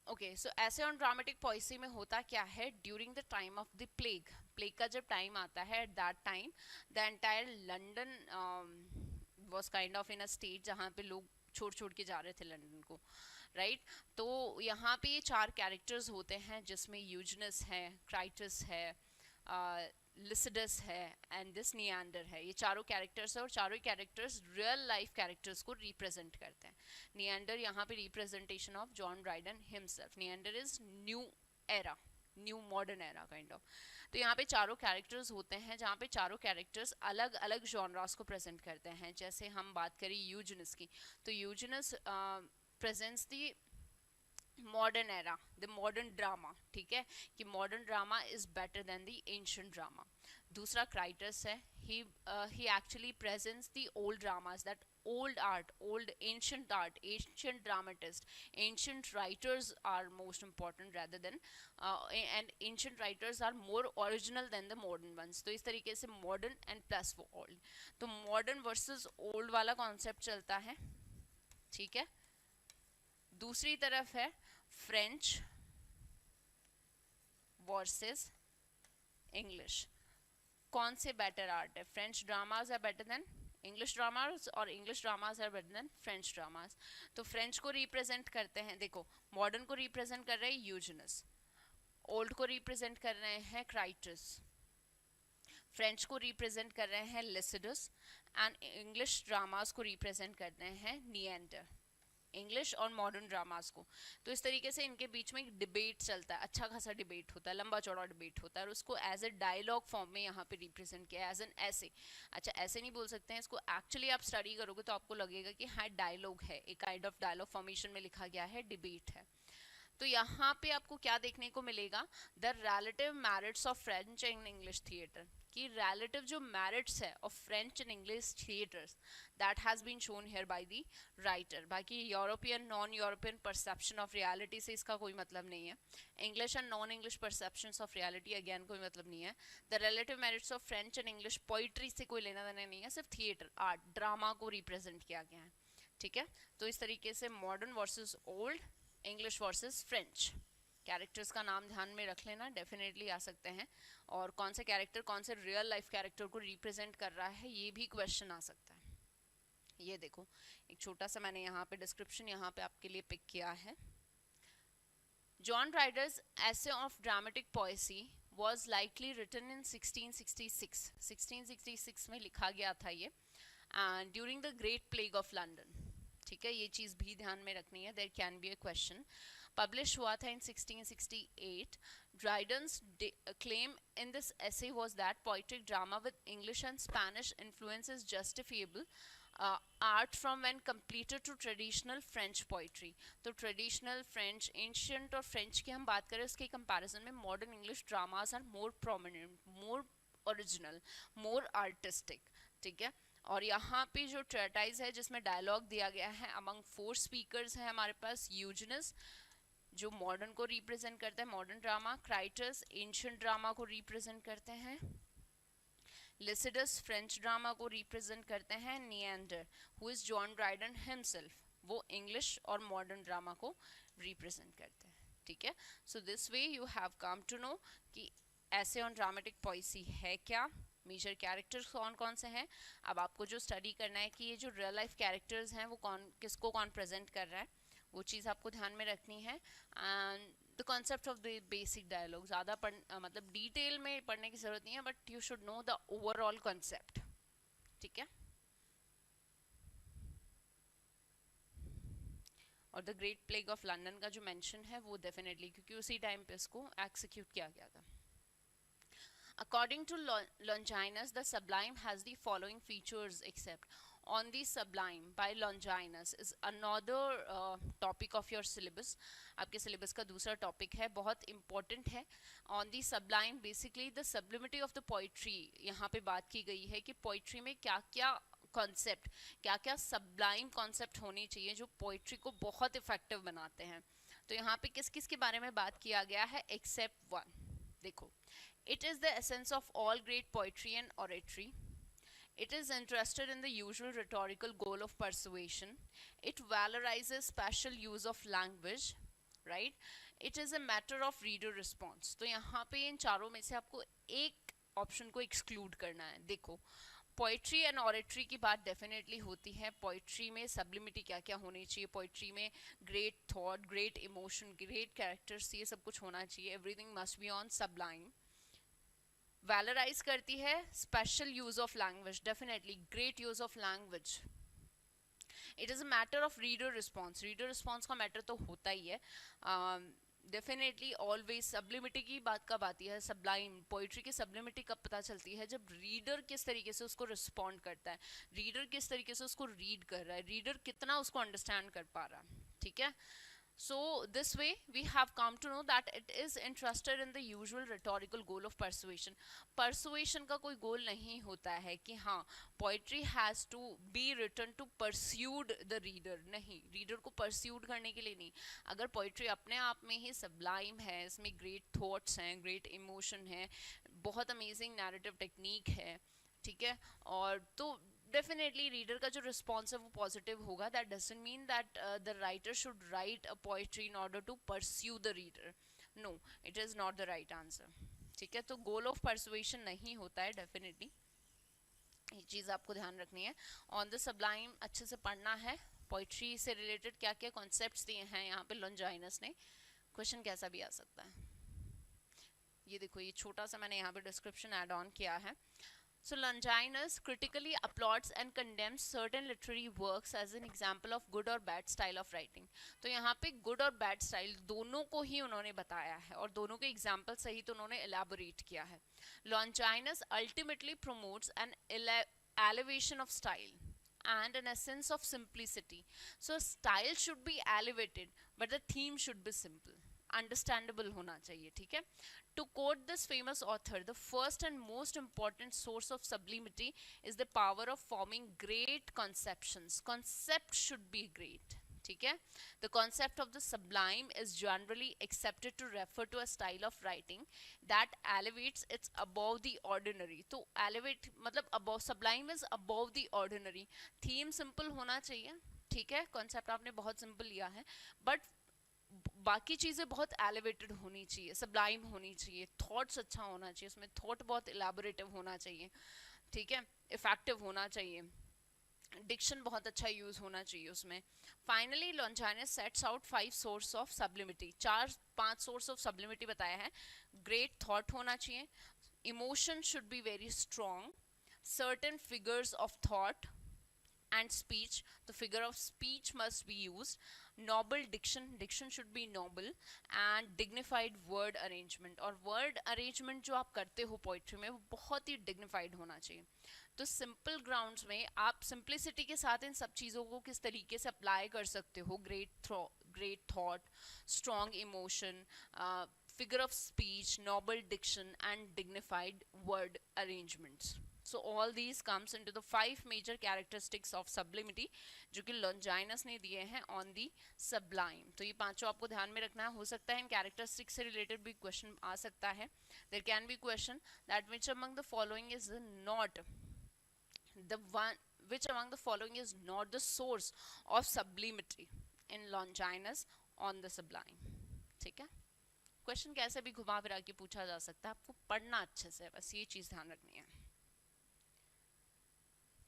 Okay, so essay on dramatic poesy में होता क्या है, during the time of the plague का जब टाइम आता है, at that time the entire London was kind of in a state जहाँ पे लोग छोड़ के जा रहे थे लंदन को, राइट. तो यहाँ पे ये 4 कैरेक्टर्स होते हैं जिसमें यूजनस है, क्राइटस है, लिसिडस है एंड दिस नियांडर है. ये चारों कैरेक्टर्स है और चारों कैरेक्टर्स रियल लाइफ कैरेक्टर्स को रिप्रेजेंट करते हैं. नियांडर यहाँ पे representation of John Dryden himself. Neander is new modern era kind of. तो यहाँ पे चारों कैरेक्टर्स होते हैं जहाँ पे चारों कैरेक्टर्स अलग अलग जॉनरास को प्रेजेंट करते हैं. जैसे हम बात करें यूजनस की, तो Eugenius presents the modern era, the modern drama, ठीक है, कि modern drama is better than the ancient drama. दूसरा क्राइटस है, he actually presents the old dramas, that old art, old ancient art, ancient dramatists, ancient writers are most important rather than and ancient writers are more original than the modern ones. तो इस तरीके से modern and plus old, तो modern versus old वाला concept चलता है, ठीक है. दूसरी तरफ है फ्रेंच वर्सेस इंग्लिश. कौन से बेटर आर्ट है, French dramas are better than English dramas और English dramas are better than French dramas. तो फ्रेंच को रिप्रेजेंट करते हैं, देखो मॉडर्न को रिप्रेजेंट कर रहे हैं यूजनस, ओल्ड को रिप्रेजेंट कर रहे हैं क्राइटस, फ्रेंच को रिप्रेजेंट कर रहे हैं लिसिडस एंड इंग्लिश ड्रामाज को रिप्रेजेंट कर रहे हैं निएंडर. इंग्लिश और मॉडर्न ड्रामास को. तो इस तरीके से इनके बीच में एक डिबेट चलता है, अच्छा खासा डिबेट होता है, लंबा चौड़ा डिबेट होता है, और उसको एज ए डायलॉग फॉर्म में यहाँ पे रिप्रेजेंट किया एज एन ऐसे. अच्छा, ऐसे नहीं बोल सकते हैं इसको, एक्चुअली आप स्टडी करोगे तो आपको लगेगा कि हाँ डायलॉग है, एक काइंड ऑफ डायलॉग फॉर्मेशन में लिखा गया है, डिबेट है. तो यहाँ पे आपको क्या देखने को मिलेगा, the relative merits of French and English theatre, कि रिलेटिव जो मेरिट्स है of French and English theatres, that has been shown here by the writer. बाकी European non European perception of reality से इसका कोई मतलब नहीं है. English and non English perceptions of reality again कोई मतलब नहीं है. The relative merits of French and English poetry से कोई लेना देना नहीं है, सिर्फ थिएटर आर्ट ड्रामा को रिप्रेजेंट किया गया है, ठीक है. तो इस तरीके से modern versus old, English versus French. Characters का नाम ध्यान में रख लेना, डेफिनेटली आ सकते हैं. और कौन से कैरेक्टर कौन से रियल लाइफ कैरेक्टर को रिप्रेजेंट कर रहा है, ये भी क्वेश्चन आ सकता है. ये देखो एक छोटा सा मैंने यहाँ पे डिस्क्रिप्शन यहाँ पे आपके लिए पिक किया है. John Dryden's essay of dramatic poesy was likely written in 1666. 1666 में लिखा गया था ये, and during the Great Plague of London. ठीक है, ये चीज़ भी ध्यान में रखनी है, there can be a question. Published हुआ था in 1668. Dryden's claim in this essay was that poetic drama with English and Spanish influence is justifiable art from when completed to traditional French poetry. तो traditional French, ancient और French की हम बात करें, उसके comparison में modern English dramas are more prominent, more original, more artistic. ठीक है. और यहाँ पे जो ट्रेटाइज है जिसमें डायलॉग दिया गया है अमंग 4 स्पीकर्स हैं हमारे पास, यूजनस जो मॉडर्न को रिप्रेजेंट करता है, modern drama, Crites ancient drama को रिप्रेजेंट करते हैं, लिसिडस फ्रेंच ड्रामा को रिप्रेजेंट करते हैं, Neander who is John Dryden himself, वो इंग्लिश और मॉडर्न ड्रामा को रिप्रेजेंट करते हैं. ठीक है, so this way you have come to know कि ऐसे ऑन ड्रामेटिक पोएसी है क्या, मेजर कैरेक्टर्स कौन कौन से हैं। अब आपको जो स्टडी करना है कि ये जो रियल लाइफ कैरेक्टर्स हैं वो कौन प्रेजेंट कर रहा है, वो चीज़ आपको ध्यान में रखनी है। And the concept of the basic dialogue, ज़्यादा मतलब डिटेल में पढ़ने की ज़रूरत नहीं है, but you should know the overall concept, ठीक है। और the great plague of London का जो मेंशन है वो डेफिनेटली, क्योंकि उसी टाइम पे इसको एक्सिक्यूट किया गया था। According to Longinus, the sublime has the following features except. On the sublime by Longinus is another topic of your syllabus. आपके syllabus का दूसरा topic है, बहुत important है. On the sublime, basically the sublimity of the poetry. यहाँ पे बात की गई है कि poetry में क्या क्या कॉन्सेप्ट, क्या क्या सबलाइम कॉन्सेप्ट होने चाहिए जो पोइट्री को बहुत इफेक्टिव बनाते हैं। तो यहाँ पे किस किस के बारे में बात किया गया है, एक्सेप्ट वन। देखो, it is the essence of all great poetry and oratory. It is interested in the usual rhetorical goal of persuasion. It valorizes special use of language, right? It is a matter of reader response. तो यहाँ पे इन चारों में से आपको एक option को exclude करना है। देखो, पोइट्री एंड ऑरेटरी की बात डेफिनेटली होती है। पोइट्री में सब्लिमिटी क्या क्या होनी चाहिए, पोइट्री में great thought, great emotion, great characters, ये सब कुछ होना चाहिए। Everything must be on sublime. Valorise करती है special use of language, definitely great use of language. It is a matter of reader response, reader response का matter तो होता ही है। डेफिनेटली ऑलवेज सब्लिमिटी की बात कब आती है, सबलाइम पोइट्री की सब्लिमिटी कब पता चलती है, जब रीडर किस तरीके से उसको रिस्पॉन्ड करता है, रीडर किस तरीके से उसको रीड कर रहा है, रीडर कितना उसको अंडरस्टैंड कर पा रहा है, ठीक है। So this way we have come to know that it is interested in the usual rhetorical goal of persuasion. Persuasion का कोई गोल नहीं होता है कि हाँ poetry has to be written to persuade the reader, नहीं, reader को persuade करने के लिए नहीं। अगर poetry अपने आप में ही sublime है, इसमें great thoughts हैं, great emotion है, बहुत amazing narrative technique है, ठीक है, और तो डेफिनेटली रीडर का जो रिस्पॉन्स है वो पॉजिटिव होगा। That doesn't mean that the writer should write a poetry in order to pursue the reader, no, it is not the right answer, ठीक है। तो गोल ऑफ परसुएशन नहीं होता है, डेफिनेटली ये चीज़ आपको ध्यान रखनी है। ऑन द सबलाइम अच्छे से पढ़ना है, पोइट्री से रिलेटेड क्या क्या कॉन्सेप्ट्स दिए हैं यहाँ पे लॉन्जाइनस ने, क्वेश्चन कैसा भी आ सकता है। ये देखो, ये छोटा सा मैंने यहाँ पे डिस्क्रिप्शन ऐड ऑन किया है। So Longinus critically applauds and condemns certain literary works as an example of good or bad style of writing. तो यहाँ पे good और bad style दोनों को ही उन्होंने बताया है और दोनों के example सहित उन्होंने elaborate किया है। Longinus ultimately promotes an elevation of style and an essence of simplicity. So style should be elevated, but the theme should be simple. Understandable होना चाहिए, ठीक है। To quote this famous author, the first and most important source of sublimity is the power of forming great conceptions. Concept should be great, ठीक है। The concept of the sublime is generally accepted to refer to a style of writing that elevates its above the ordinary. तो elevate मतलब above, sublime is above the ordinary. Theme simple होना चाहिए, ठीक है, concept आपने बहुत simple लिया है, बट बाकी चीज़ें बहुत एलिवेटेड होनी चाहिए, सबलाइम होनी चाहिए, थॉट्स अच्छा होना चाहिए, उसमें थॉट बहुत इलाबोरेटिव होना चाहिए, ठीक है, इफेक्टिव होना चाहिए, डिक्शन बहुत अच्छा यूज होना चाहिए उसमें। Finally Longinus sets out 5 source of sublimity, 4-5 source of sublimity बताया है। ग्रेट थॉट होना चाहिए, emotion should be very strong, certain figures of thought and speech, the figure of speech must be used, noble diction, diction should be noble, and dignified word arrangement, और word arrangement जो आप करते हो poetry में वो बहुत ही dignified होना चाहिए। तो simple grounds में आप simplicity के साथ इन सब चीज़ों को किस तरीके से apply कर सकते हो, great thought, strong emotion, figure of speech, noble diction, and dignified word arrangements. So all these comes into the 5 major characteristics of sublimity जो कि लॉन्जाइनस ने दिए हैं on the sublime. तो ये पांचों आपको ध्यान में रखना है। हो सकता है इन characteristics से related भी question आ सकता है। There can be question that which among the following is not the one, which among the following is not the source of sublimity in Longinus on the sublime. ठीक है, question कैसे भी घुमा फिरा के पूछा जा सकता है, आपको पढ़ना अच्छे से, बस ये चीज़ ध्यान रखनी है।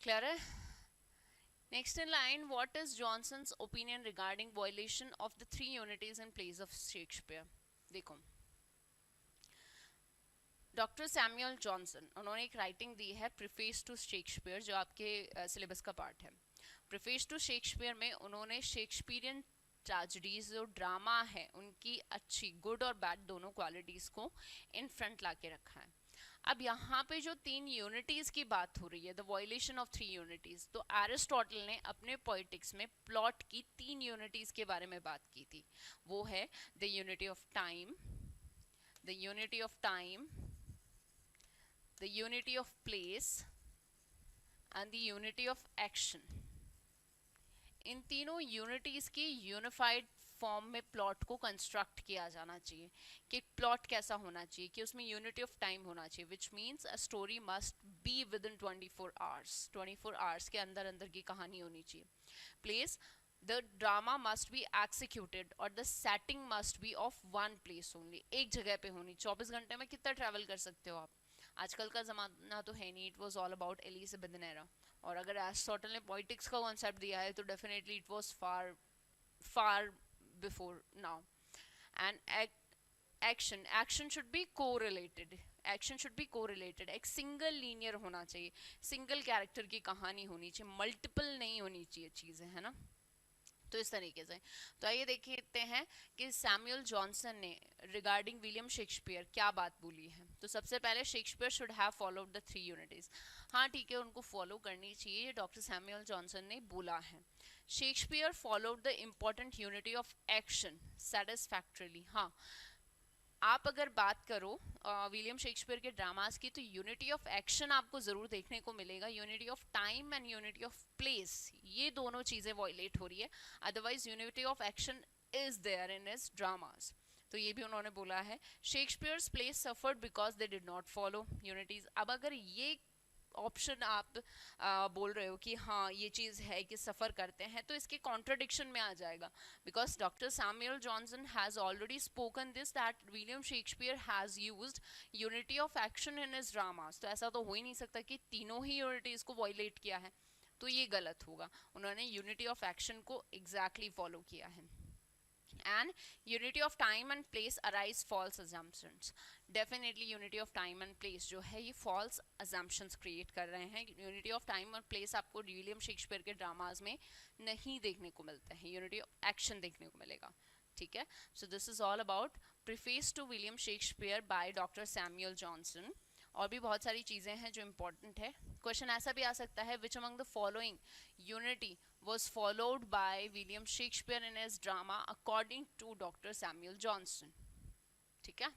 क्लियर है? Next in line, what is Johnson's opinion regarding violation of the 3 unities in place of Shakespeare? देखो, डॉक्टर सैमुअल जॉनसन, उन्होंने एक राइटिंग दी है प्रीफेस टू शेक्सपियर, जो आपके सिलेबस का पार्ट है। प्रीफेस टू शेक्सपियर में उन्होंने शेक्सपियरियन ट्रेजेडीज जो ड्रामा है उनकी अच्छी, गुड और बैड दोनों क्वालिटीज को इन फ्रंट ला के रखा है। अब यहाँ पे जो 3 यूनिटीज की बात हो रही है, द वायलेशन ऑफ 3 यूनिटीज, तो एरिस्टोटल ने अपने पोएटिक्स में प्लॉट की 3 यूनिटीज के बारे में बात की थी। वो है the unity of time, the unity of time, the unity of place and the unity of action। इन तीनों यूनिटीज की यूनिफाइड फॉर्म में प्लॉट को कंस्ट्रक्ट किया जाना चाहिए कि प्लॉट कैसा होना चाहिए, कि उसमें यूनिटी ऑफ टाइम होना चाहिए, which means a story must be within 24 hours, 24 hours के अंदर अंदर की कहानी होनी चाहिए। Place, the drama must be executed और the setting must be of one place only, एक जगह पे होनी। 24 घंटे में कितना ट्रैवल कर सकते हो आप? आजकल का ज़माना तो है नहीं, it was all about Elizabethan era. और अगर एरिस्टोटल ने पॉलिटिक्स का कॉन्सेप्ट दिया है तो definitely it was far far before now. And action should be correlated, action should be correlated, एक सिंगल लीनियर होना चाहिए, सिंगल कैरेक्टर की कहानी होनी चाहिए, मल्टीपल नहीं होनी चाहिए चीज़ें, है ना। तो इस तरीके से, तो आइए देखते हैं कि सैमुअल जॉनसन ने रिगार्डिंग विलियम शेक्सपियर क्या बात बोली है। तो सबसे पहले, Shakespeare should have followed the 3 unities. हाँ ठीक है, उनको फॉलो करनी चाहिए, डॉक्टर सैमुअल जॉनसन ने बोला है। Shakespeare followed the important unity of action satisfactorily. हाँ, आप अगर बात करो विलियम शेक्सपियर के ड्रामास की, तो यूनिटी ऑफ एक्शन आपको ज़रूर देखने को मिलेगा। Unity of time and unity of place, ये दोनों चीज़ें वॉयलेट हो रही है, otherwise unity of action is there in his dramas. तो ये भी उन्होंने बोला है। Shakespeare's plays suffered because they did not follow unities. अब अगर ये ऑप्शन आप बोल रहे हो कि हाँ ये चीज़ है कि सफ़र करते हैं, तो इसके कॉन्ट्रडिक्शन में आ जाएगा, because doctor Samuel Johnson has already spoken this that William Shakespeare has used unity of action in his dramas. तो ऐसा तो हो ही नहीं सकता कि तीनों ही यूनिटीज़ को वॉयलेट किया है, तो ये गलत होगा। उन्होंने यूनिटी ऑफ एक्शन को एग्जैक्टली फॉलो किया है। And unity of time and place arise false assumptions। Definitely unity of time and place जो है ये false assumptions create कर रहे हैं। unity of time और place आपको विलियम शेक्सपियर के ड्रामाज में नहीं देखने को मिलते हैं, unity of action देखने को मिलेगा, ठीक है। So this is all about preface to William Shakespeare by Dr. Samuel Johnson। और भी बहुत सारी चीज़ें हैं जो इम्पोर्टेंट है। क्वेश्चन ऐसा भी आ सकता है, which among the following unity was followed by William Shakespeare in his drama according to Dr. Samuel Johnson। ठीक है,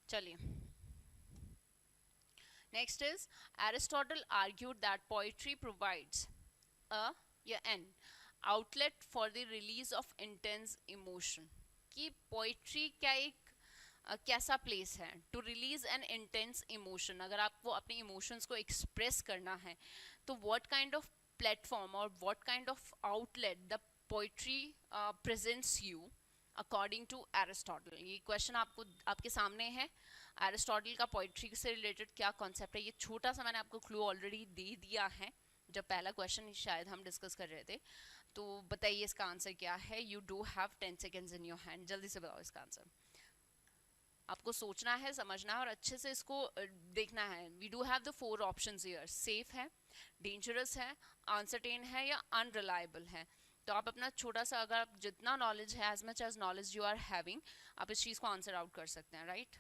चलिए next is, Aristotle argued that poetry provides an outlet for the release of intense emotion। कि poetry क्या एक कैसा place है to release an intense emotion. अगर आपको अपने इमोशंस को एक्सप्रेस करना है, तो व्हाट काइंड ऑफ प्लेटफॉर्म और what kind of outlet the poetry presents you according to Aristotle. ये क्वेश्चन आपको आपके सामने है, एरिस्टोटल का पोइट्री से रिलेटेड क्या कॉन्सेप्ट है। ये छोटा सा मैंने आपको क्लू ऑलरेडी दे दिया है जब पहला क्वेश्चन शायद हम डिस्कस कर रहे थे। तो बताइए इसका आंसर क्या है। You do have 10 seconds in your hand, जल्दी से बताओ इसका आंसर। आपको सोचना है, समझना है और अच्छे से इसको देखना है। We do have the 4 options here, safe है, डेंजरस है, अनसर्टेन है या अनरिलायबल है। तो आप अपना छोटा सा, अगर आप जितना नॉलेज है, as much as knowledge you are having, आप इस चीज़ को आंसर आउट कर सकते हैं, राइट।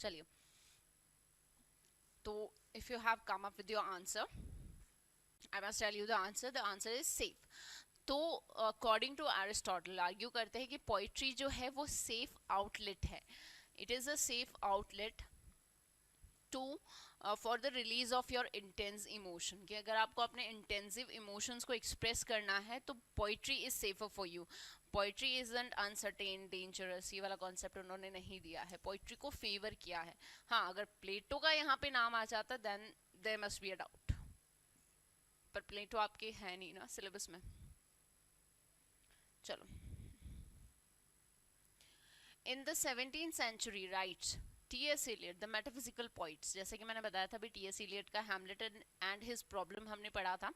चलिए, तो if you have come up with your answer, I must tell you the answer. The answer is safe। तो अकॉर्डिंग टू एरिस्टोटल आर्ग्यू करते हैं कि पोइट्री जो है वो सेफ आउटलेट है। It is a safe outlet to for the release of your intense emotion. कि अगर आपको अपने इंटेंसिव इमोशंस को एक्सप्रेस करना है तो poetry is safer for you. Poetry isn't uncertain, dangerous, ये वाला कॉन्सेप्ट उन्होंने नहीं दिया है, पोइट्री को फेवर किया है। हाँ, अगर प्लेटो का यहाँ पे नाम आ जाता then there must be a doubt, पर प्लेटो आपके है नहीं ना सिलेबस में। चलो, in the 17th century writes T S. Eliot the metaphysical poets, जैसे कि मैंने बताया था भी टी.एस. एलियट का हैमलेट एंड हिज प्रॉब्लम हमने पढ़ा था,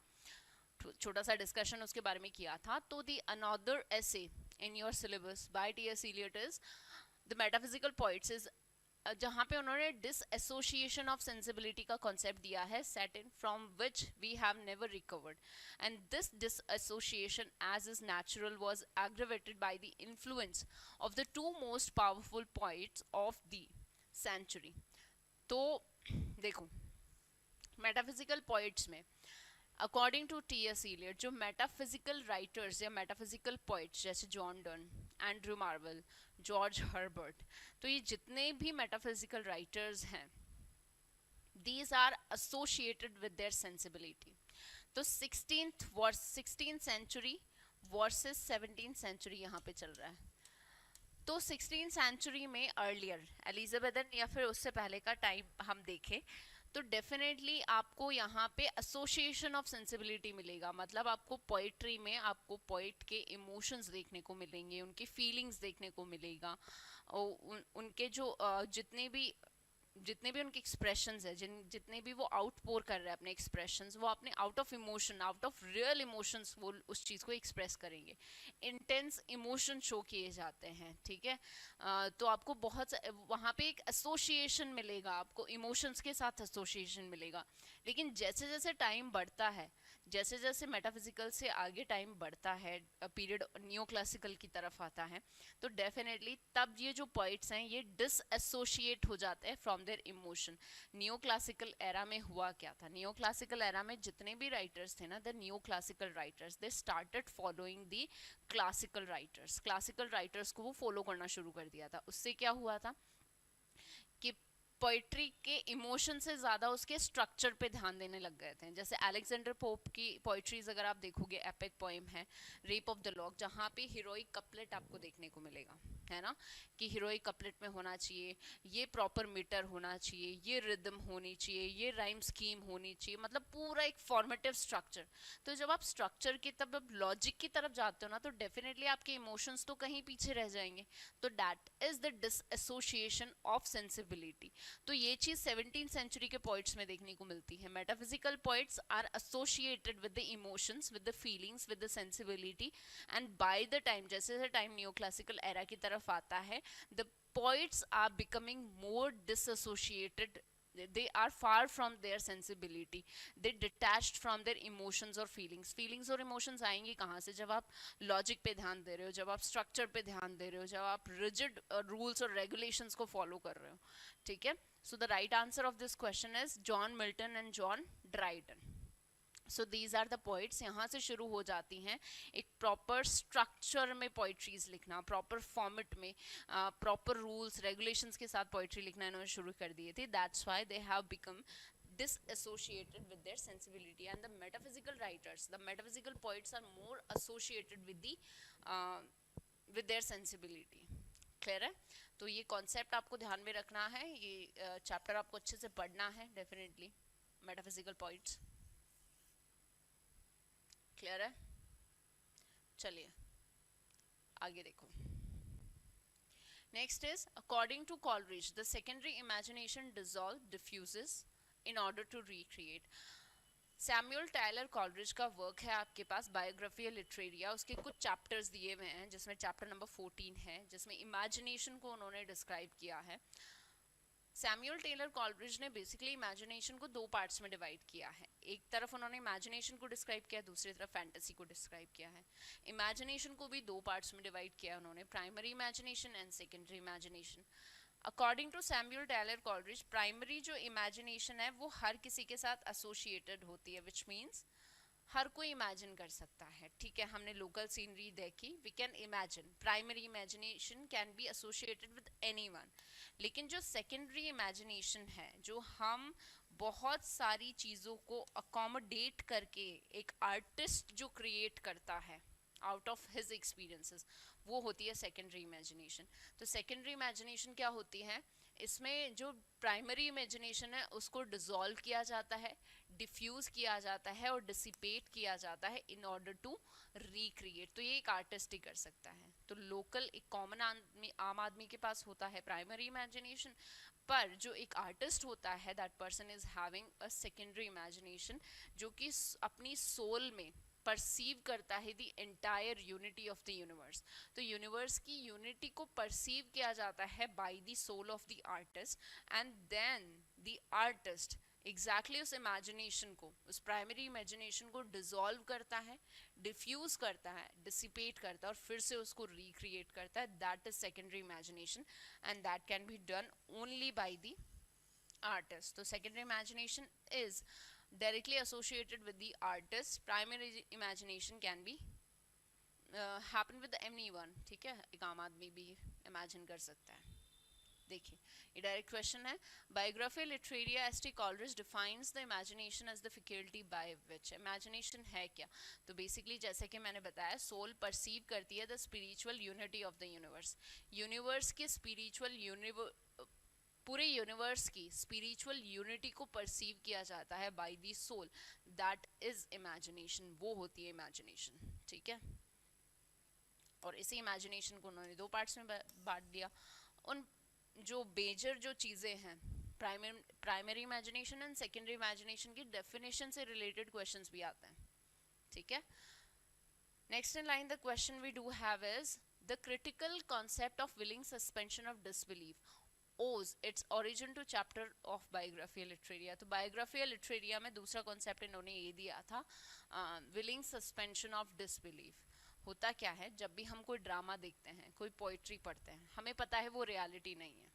छोटा सा डिस्कशन उसके बारे में किया था. तो the another essay in your syllabus by T S. Eliot is the metaphysical poets is, जहाँ पे उन्होंने डिसएसोसिएशन ऑफ सेंसिबिलिटी का कॉन्सेप्ट दिया है, set in from which we have never recovered, and this dissociation as is natural was aggravated by the influence of the two most powerful poets of the century. तो देखो, metaphysical poets में according to T S. Eliot जो metaphysical writers या metaphysical poets जैसे John Donne, Andrew Marvell, George Herbert, तो ये जितने भी मेटाफिजिकल राइटर्स हैं, these are associated with their sensibility. तो 16th century versus 17th century यहाँ पे चल रहा है. तो 16th सेंचुरी में अर्लियर एलिजाबेथन या फिर उससे पहले का टाइम हम देखें तो डेफिनेटली आपको यहाँ पे एसोसिएशन ऑफ सेंसिबिलिटी मिलेगा. मतलब आपको पोइट्री में आपको पोइट के इमोशंस देखने को मिलेंगे, उनकी फीलिंग्स देखने को मिलेगा, उनके जो जितने भी उनके एक्सप्रेशंस है, जितने भी वो आउटपोर कर रहे हैं अपने एक्सप्रेशंस, वो अपने out of emotion, out of real emotions वो उस चीज़ को एक्सप्रेस करेंगे. इंटेंस इमोशन शो किए जाते हैं, ठीक है. तो आपको बहुत वहाँ पे एक एसोसिएशन मिलेगा, आपको इमोशंस के साथ एसोसिएशन मिलेगा. लेकिन जैसे जैसे टाइम बढ़ता है, जैसे जैसे मेटाफिजिकल से आगे टाइम बढ़ता है, पीरियड न्यू क्लासिकल की तरफ आता है, तो डेफिनेटली तब ये जो पॉइंट्स हैं ये डिसएसोशिएट हो जाते हैं from there emotion. New classical era में हुआ क्या था? न्यू क्लासिकल एरा में जितने भी राइटर्स थे ना, the new classical writers, they started following the classical writers. Classical writers को वो फॉलो करना शुरू कर दिया था. उससे क्या हुआ था कि पोइट्री के इमोशन से ज़्यादा उसके स्ट्रक्चर पे ध्यान देने लग गए थे. जैसे अलेक्जेंडर पोप की पोइट्रीज अगर आप देखोगे, एपिक पोएम है रेप ऑफ द लॉक, जहाँ पे हीरोइक कपलेट आपको देखने को मिलेगा, है ना, कि हीरोइक कपलेट में होना चाहिए, ये प्रॉपर मीटर होना चाहिए, ये रिदम होनी चाहिए, ये राइम स्कीम होनी चाहिए, मतलब पूरा एक फॉर्मेटिव स्ट्रक्चर. तो जब आप स्ट्रक्चर की तब लॉजिक की तरफ जाते हो ना, तो डेफिनेटली आपके इमोशंस तो कहीं पीछे रह जाएंगे. तो that is the dissociation of sensibility. तो ये चीज 17th सेंचुरी के पोइट्स में देखने को मिलती है. Metaphysical poets are associated with the emotions, with the feelings, with the sensibility, and by the time, जैसे जैसे टाइम न्यू क्लासिकल एरा की तरफ आता है, the poets are becoming more disassociated. They are far from their sensibility, they detached from their emotions or feelings और emotions आएंगे कहाँ से? जब आप logic पे ध्यान दे रहे हो, जब आप structure पे ध्यान दे रहे हो, जब आप rigid rules और regulations को follow कर रहे हो, ठीक है. So the right answer of this question is John Milton and John Dryden. So these are the poets. यहाँ से शुरू हो जाती हैं एक प्रॉपर स्ट्रक्चर में पोइट्रीज लिखना, प्रॉपर फॉर्मेट में, प्रॉपर रूल्स रेगुलेशंस के साथ पोइट्री लिखना इन्होंने शुरू कर दिए थे. That's why they have become disassociated with their sensibility. And the metaphysical writers, the metaphysical poets are more associated with their sensibility. Clear है? तो ये कॉन्सेप्ट आपको ध्यान में रखना है, ये चैप्टर आपको अच्छे से पढ़ना है डेफिनेटली, मेटाफिजिकल पॉइंट्स. क्लियर है? चलिए आगे देखो. Next is according to Coleridge the secondary imagination dissolve diffuses in order to recreate. Samuel Taylor Coleridge का वर्क है आपके पास, बायोग्राफी लिटरेरिया. उसके कुछ चैप्टर्स दिए हुए हैं जिसमें चैप्टर नंबर 14 है जिसमें इमेजिनेशन को उन्होंने डिस्क्राइब किया है. सैमुअल टेलर कॉलरिज ने बेसिकली इमेजिनेशन को दो पार्ट्स में डिवाइड किया है. एक तरफ उन्होंने इमेजिनेशन को डिस्क्राइब किया, दूसरी तरफ फैंटेसी को डिस्क्राइब किया है. इमेजिनेशन को भी दो पार्ट्स में डिवाइड किया उन्होंने, primary imagination and secondary imagination. According to Samuel Taylor Coleridge, primary जो इमेजिनेशन है वो हर किसी के साथ एसोसिएटेड होती है, विच मीन्स हर कोई इमेजिन कर सकता है. ठीक है, हमने लोकल सीनरी देखी, we can imagine. Primary imagination can be associated with anyone. लेकिन जो सेकेंडरी इमेजिनेशन है, जो हम बहुत सारी चीज़ों को अकोमोडेट करके एक आर्टिस्ट जो क्रिएट करता है आउट ऑफ हिज एक्सपीरियंसेस, वो होती है सेकेंडरी इमेजिनेशन. तो सेकेंडरी इमेजिनेशन क्या होती है? इसमें जो प्राइमरी इमेजिनेशन है उसको डिसॉल्व किया जाता है, डिफ्यूज किया जाता है और डिसिपेट किया जाता है इन ऑर्डर टू रिक्रिएट। तो ये एक आर्टिस्ट ही कर सकता है। तो लोकल एक कॉमन आदमी, आम आदमी के पास होता है प्राइमरी इमेजिनेशन, पर जो एक आर्टिस्ट होता है that person is having a secondary imagination, जो कि अपनी सोल में परसीव करता है the entire unity of the universe. तो यूनिवर्स की यूनिटी को परसीव किया जाता है by the soul of the artist, and then the artist exactly उस इमेजिनेशन को, उस प्राइमरी इमेजिनेशन को डिसॉल्व करता है, डिफ्यूज करता है, डिसिपेट करता है और फिर से उसको रिक्रिएट करता है। That is secondary imagination and that can be done only by the artist. So secondary imagination is directly associated with the artist. Primary imagination can be happen with anyone, ठीक है, एक आम आदमी भी imagine कर सकता है। देखिए ये डायरेक्ट क्वेश्चन है। Biographia Literaria S T Coleridge defines the imagination as the faculty by which. Imagination है क्या? तो बेसिकली जैसे कि मैंने बताया, सोल परसीव करती है the spiritual unity of the universe. Universe की स्पिरिचुअल पूरे यूनिवर्स की स्पिरिचुअल यूनिटी को परसीव किया जाता है by the soul, that is imagination. वो होती है इमेजिनेशन, ठीक है। और इसी इमेजिनेशन को उन्होंने दो पार्ट्स में बांट दिया। उन जो मेजर जो चीज़ें हैं, primary imagination and secondary imagination की डेफिनेशन से रिलेटेड क्वेश्चंस भी आते हैं, ठीक है। Next in line the question we do have is the critical concept of willing suspension of disbelief owes its origin to chapter of Biographia Literaria। तो Biographia Literaria में दूसरा कॉन्सेप्ट इन्होंने ये दिया था, willing suspension of disbelief। होता क्या है, जब भी हम कोई ड्रामा देखते हैं, कोई पोइट्री पढ़ते हैं, हमें पता है वो रियलिटी नहीं है।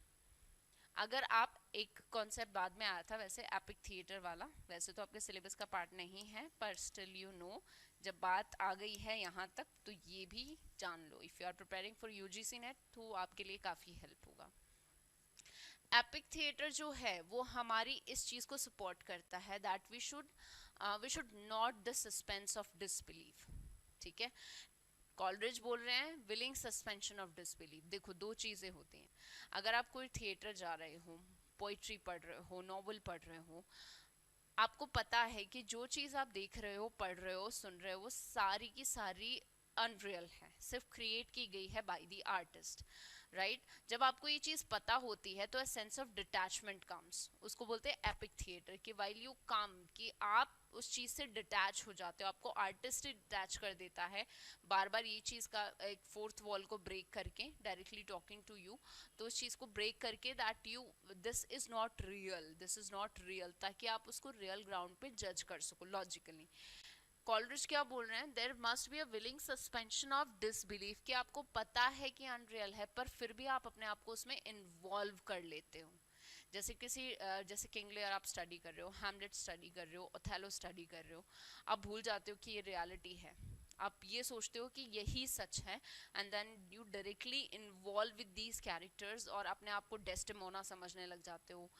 अगर आप एक कॉन्सेप्ट बाद में आया था वैसे एपिक थिएटर वाला, वैसे तो आपके सिलेबस का पार्ट नहीं है, पर स्टिल यू नो, जब बात आ गई है यहाँ तक तो ये भी जान लो। If you are preparing for UGC NET तो आपके लिए काफ़ी हेल्प होगा। एपिक थिएटर जो है वो हमारी इस चीज़ को सपोर्ट करता है that we should not the suspense of disbelief, ठीक है। कॉलरिज बोल रहे हैं विलिंग सस्पेंशन ऑफ डिसबिलीफ। देखो दो चीज़ें होती हैं, अगर आप कोई थिएटर जा रहे हो, पोइट्री पढ़ रहे हो, नॉवल पढ़ रहे हो, आपको पता है कि जो चीज़ आप देख रहे हो, पढ़ रहे हो, सुन रहे हो, वो सारी की सारी अनरियल है, सिर्फ क्रिएट की गई है बाय द आर्टिस्ट, राइट। जब आपको ये चीज़ पता होती है तो a sense of detachment comes, उसको बोलते हैं एपिक थिएटर, कि वाइल यू कम, कि आप उस चीज़ से डिटैच हो जाते हो, आपको आर्टिस्ट डिटैच कर देता है बार बार ये चीज़ का एक फोर्थ वॉल को ब्रेक करके, डायरेक्टली टॉकिंग टू यू, तो उस चीज़ को ब्रेक करके that you this is not real, this is not real, ताकि आप उसको रियल ग्राउंड पे जज कर सको लॉजिकली। कॉलरिज क्या बोल रहे हैं, there must be a willing suspension of disbelief, कि आपको पता है कि अनरियल है पर फिर भी आप अपने आप को उसमें इन्वॉल्व कर लेते हो। जैसे जैसे किंग लियर आप स्टडी कर रहे हो, हैमलेट स्टडी कर रहे हो, ओथेलो स्टडी कर रहे हो, आप भूल जाते हो कि ये रियलिटी है, आप ये सोचते हो कि यही सच है, and then you directly involve with these characters और अपने आप को डेस्टिमोना समझने लग जाते हो,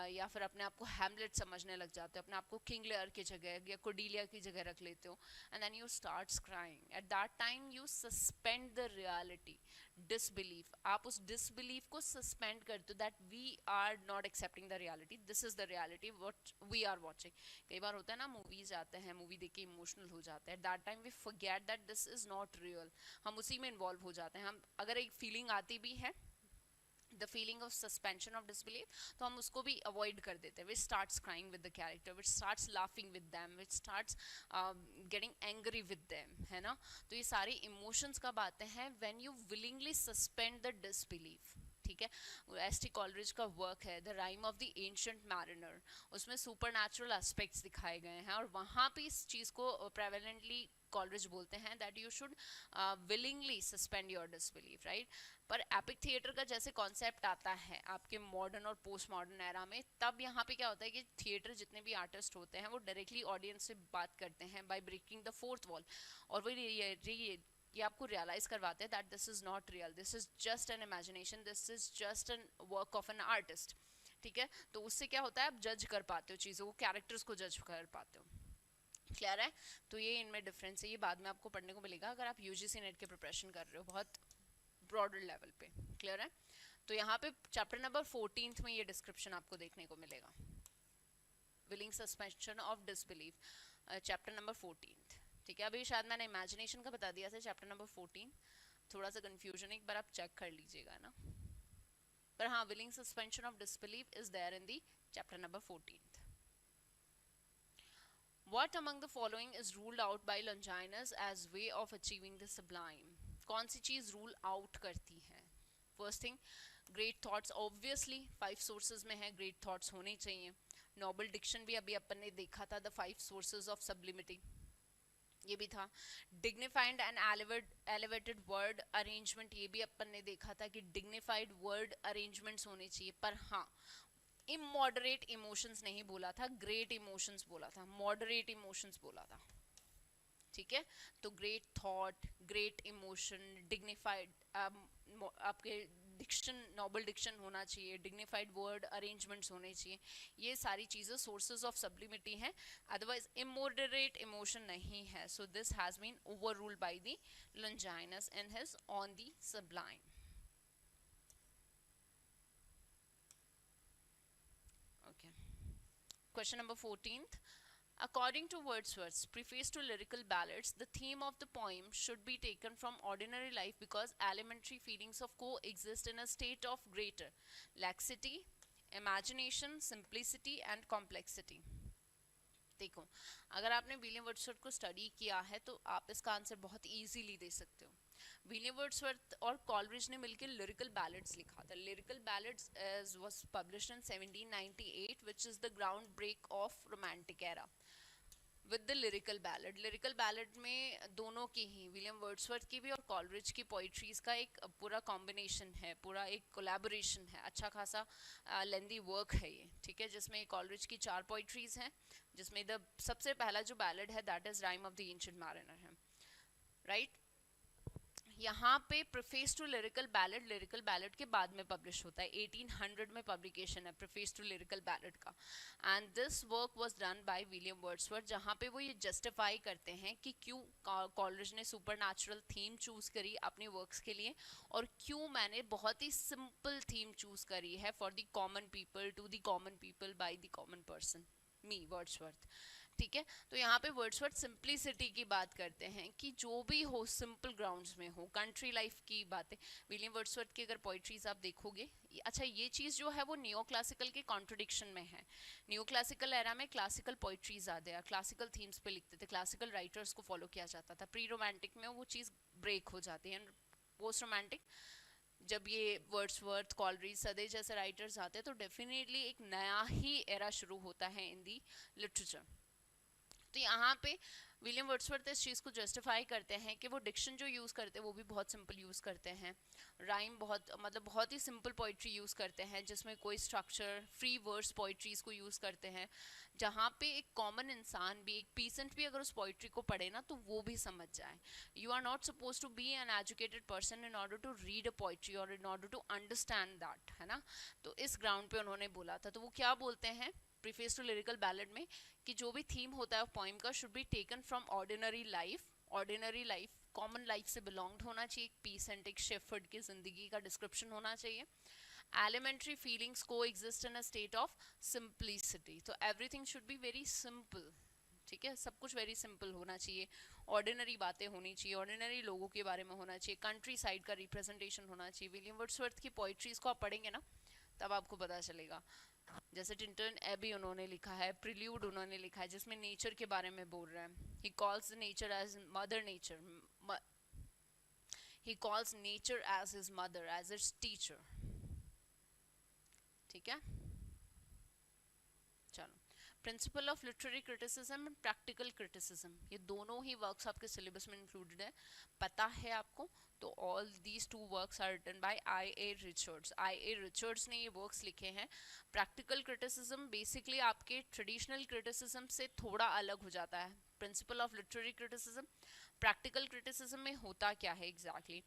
या फिर अपने आप को हैमलेट समझने लग जाते हो, अपने आप को किंग लेयर की जगह या कोडिलिया की जगह रख लेते हो, and then you starts crying. At that time you suspend the reality, disbelief, आप उस डिसबिलीफ को सस्पेंड करते हो, that we are not accepting the reality, this is the reality what we are watching. कई बार होता है ना, मूवीज आते हैं, मूवी देख के इमोशनल हो जाते हैं, that time we forget that this is not real, हम उसी में इन्वॉल्व हो जाते हैं। हम अगर एक फीलिंग आती भी है, the feeling of suspension of disbelief, तो हम उसको भी अवॉइड कर देते हैं। विच starts crying with the character, which starts laughing with them, which starts getting angry with them, है ना। तो ये सारी इमोशंस कब आते हैं, when you willingly suspend the disbelief, ठीक है। एस टी कॉलरिज का वर्क है the rhyme of the ancient mariner, उसमें सुपरनैचुरल एस्पेक्ट्स दिखाए गए हैं और वहाँ पे इस चीज़ को प्रेवलेंटली कॉलरिज बोलते हैं that you should willingly suspend your disbelief, right. पर एपिक थिएटर का जैसे कॉन्सेप्ट आता है आपके मॉडर्न और पोस्ट मॉडर्न एरा में, तब यहाँ पे क्या होता है कि थिएटर जितने भी आर्टिस्ट होते हैं वो डायरेक्टली ऑडियंस से बात करते हैं by breaking the fourth wall, और वो ये आपको रियलाइज करवाते हैं that this is not real, this is just an imagination, this is just an work of an artist, ठीक है। तो उससे क्या होता है, आप जज कर पाते हो चीज़ों को, कैरेक्टर्स को जज कर पाते हो, क्लियर है। तो ये इनमें डिफरेंस है, ये बाद में आपको पढ़ने को मिलेगा अगर आप यूजीसी नेट के प्रिपरेशन कर रहे हो बहुत ब्रॉडर लेवल पे, क्लियर है। तो यहाँ पे चैप्टर नंबर 14 में ये डिस्क्रिप्शन आपको देखने को मिलेगा। Willing suspension of disbelief, chapter number 14। ठीक है, अभी शायद मैंने इमेजिनेशन का बता दिया था चैप्टर नंबर 14, थोड़ा सा कंफ्यूजन, एक बार आप चेक कर लीजिएगा ना, पर हाँ willing suspension of disbelief is there in the chapter number 14। What among the following is ruled out by Longinus as way of achieving the sublime? कौन सी चीज रूल आउट करती है? First thing, great thoughts, obviously 5 sources में है, great thoughts होने चाहिए। Nobel Dickson भी अभी अपन ने देखा था, द 5 सोर्सेज ऑफ सब्लिमिटी, ये भी था। Dignified and elevated word arrangement, ये भी अपन ने देखा था कि डिग्निफाइड वर्ड अरेंजमेंट्स होने चाहिए, पर हाँ इमॉडरेट इमोशंस नहीं बोला था, ग्रेट इमोशंस बोला था, मॉडरेट इमोशंस बोला था। ठीक है, तो great thought, great emotion, dignified, आपके डिक्शन, नोबल डिक्शन होना चाहिए, डिग्निफाइड वर्ड अरेंजमेंट्स होने चाहिए, ये सारी चीजें सोर्सेज ऑफ सब्लिमिटी हैं, अदरवाइज इमोडरेट इमोशन नहीं है। So this has been overruled by the Longinus in his On the Sublime. Okay. Question number 14th. According to Wordsworth's preface to lyrical ballads, the theme of the poem should be taken from ordinary life because elementary feelings of coexist in a state of greater laxity, imagination, simplicity and complexity. देखो, अगर आपने William Wordsworth को study किया है तो आप इसका answer बहुत इजीली दे सकते हो। विलियम वर्ड्सवर्थ और कॉलरिज ने मिलकर लिरिकल बैलेड्स लिखा था। Lyrical ballads was published in 1798 which is the ground break of romantic era with the lyrical ballad में दोनों की ही, विलियम वर्ड्सवर्थ की भी और कॉलरिज की पोइट्रीज का एक पूरा कॉम्बिनेशन है, पूरा एक कोलैबोरेशन है, अच्छा खासा लेंदी वर्क है ये। ठीक है, जिसमें कॉलरिज की 4 पोइट्रीज हैं, जिसमें द सबसे पहला जो बैलेड है that is rhyme of the ancient mariner है, राइट। यहाँ पे प्रीफेस टू लिरिकल बैलेड के बाद में पब्लिश होता है, 1800 में पब्लिकेशन है प्रीफेस टू लिरिकल बैलेड का, and this work was done by William Wordsworth, जहाँ पे वो ये जस्टिफाई करते हैं कि क्यों कॉलरिज ने सुपरनैचुरल थीम चूज करी अपनी वर्क्स के लिए और क्यों मैंने बहुत ही सिंपल थीम चूज करी है for the common people, to the common people, by the common person, me Wordsworth. ठीक है, तो यहाँ पे वर्ड्सवर्थ सिंप्लिसिटी की बात करते हैं कि जो भी हो सिंपल ग्राउंड्स में हो, कंट्री लाइफ की बातें। विलियम वर्ड्सवर्थ की अगर पोइट्रीज आप देखोगे, अच्छा ये चीज़ जो है वो नियो क्लासिकल के कॉन्ट्रडिक्शन में है। नियो क्लासिकल एरा में क्लासिकल पोइट्रीज आ गया, क्लासिकल थीम्स पे लिखते थे, क्लासिकल राइटर्स को फॉलो किया जाता था। प्री रोमांटिक में वो चीज़ ब्रेक हो जाती है, पोस्ट रोमांटिक जब ये वर्ड्सवर्थ, कॉलरिज, सदे जैसे राइटर्स आते हैं तो डेफिनेटली एक नया ही एरा शुरू होता है इन दी लिटरेचर। तो यहाँ पे विलियम वर्ड्सवर्थ इस चीज़ को जस्टिफाई करते हैं कि वो डिक्शन जो यूज़ करते हैं वो भी बहुत सिंपल यूज़ करते हैं, राइम बहुत मतलब बहुत ही सिंपल पोइट्री यूज़ करते हैं जिसमें कोई स्ट्रक्चर, फ्री वर्स पोइट्रीज को यूज़ करते हैं, जहाँ पे एक कॉमन इंसान भी, एक पीसेंट भी अगर उस पोइट्री को पढ़े ना तो वो भी समझ जाए। You are not suppose to be an educated person in order to read a poetry और in order to understand that, है ना। तो इस ग्राउंड पे उन्होंने बोला था। तो वो क्या बोलते हैं प्रीफेस टू लिरिकल बैलेड में कि जो भी थीम होता है पोइम का should be taken from ordinary life, common life से बिलोंग्ड होना चाहिए, एक पीसेंट, एक शेफर्ड की जिंदगी का डिस्क्रिप्शन होना चाहिए। एलिमेंट्री फीलिंग्स को exist in a state of simplicity, तो everything should be very simple. ठीक है, सब कुछ वेरी सिंपल होना चाहिए, ऑर्डिनरी बातें होनी चाहिए, ऑर्डिनरी लोगों के बारे में होना चाहिए, कंट्री साइड का रिप्रेजेंटेशन होना चाहिए। विलियम वर्ड्सवर्थ की पोइट्रीज को आप पढ़ेंगे ना तब आपको पता चलेगा। जैसे टिंटन एबी उन्होंने लिखा है, प्रिल्यूड उन्होंने लिखा है जिसमें नेचर के बारे में बोल रहे हैं। He calls nature as mother nature, he calls nature as his mother, as its teacher. ठीक है, चलो। Principle of literary criticism and practical criticism, ये दोनों ही वर्क्स आपके सिलेबस में इंक्लूडेड है, पता है आपको। तो all these 2 works are written by I.A. Richards. I.A. Richards ने ये वर्क्स लिखे हैं। प्रैक्टिकल क्रिटिसिज्म बेसिकली आपके ट्रेडिशनल क्रिटिसिज्म से थोड़ा अलग हो जाता है। Principal of literary criticism, practical criticism में होता क्या है एग्जैक्टली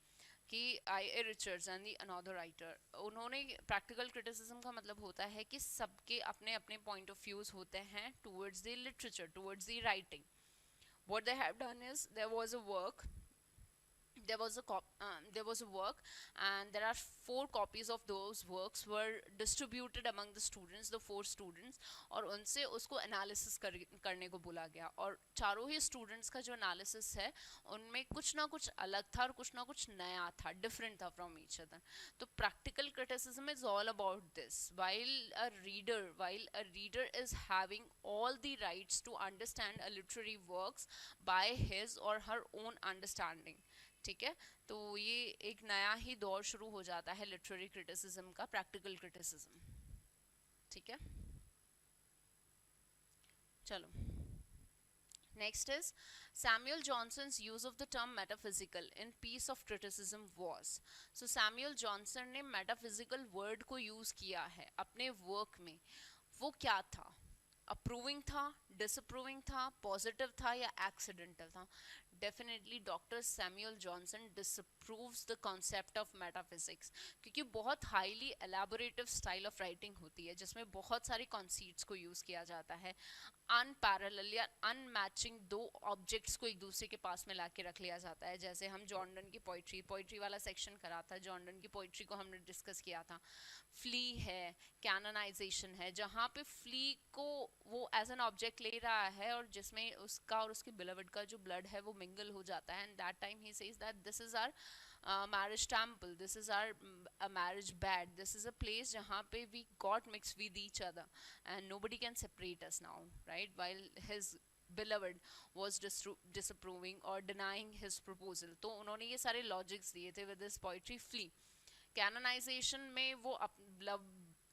कि I.A. Richards and the another writer, उन्होंने प्रैक्टिकल क्रिटिसिज्म का मतलब होता है कि सबके अपने अपने पॉइंट ऑफ व्यूज होते हैं towards the literature, towards the writing. What they have done is there was a work there was a work, and there are 4 copies of those works were distributed among the students, the 4 students, और उनसे उसको analysis करने को बोला गया, और चारों ही students का जो एनालिसिस है उनमें कुछ ना कुछ अलग था और कुछ ना कुछ नया था, डिफरेंट था फ्रॉम ईच अदर. तो practical criticism is all about this. While a reader is having all the rights to understand a literary works by his or her own understanding, ठीक है, तो ये एक नया ही दौर शुरू हो जाता है लिटरेरी क्रिटिसिज्म का, प्रैक्टिकल क्रिटिसिज्म. ठीक है, चलो. Next is Samuel Johnson's use of the term metaphysical in Piece of Criticism was. So Samuel Johnson ने metaphysical word को use किया है अपने work में. वो क्या था? अप्रूविंग था, डिसअप्रूविंग था, पॉजिटिव था या एक्सीडेंटल था? Definitely doctor Samuel Johnson disapproves the concept of metaphysics, क्योंकि बहुत highly elaborative style of writing होती है जिसमें बहुत सारी कॉन्सीट्स को यूज़ किया जाता है. अनपैरेलल या अनमैचिंग 2 ऑब्जेक्ट्स को एक दूसरे के पास में ला के रख लिया जाता है. जैसे हम जॉर्डन की पोइट्री वाला सेक्शन करा था, जॉर्डन की पोइट्री को हमने डिस्कस किया था. फ्ली है, कैनोनाइजेशन है, जहाँ पे फ्ली को वो एज एन ऑब्जेक्ट ले रहा है और जिसमें उसका और उसके बिलवड का जो ब्लड है वो मिंगल हो जाता है, and that time he says that this is our marriage temple, this is our a marriage bed, this is a place jahan pe we got mixed with each other and nobody can separate us now, right? While his beloved was disapproving or denying his proposal, तो उन्होंने ये सारे logics दिए थे with this poetry flea. Canonization में वो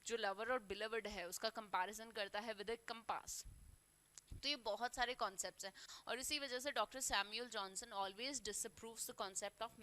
जो lover और बिलवड है उसका कंपैरिजन करता है विद ए कंपास. तो ये बहुत सारे कॉन्सेप्ट्स हैं और इसी वजह से doctor Samuel Johnson always disapproves the concept of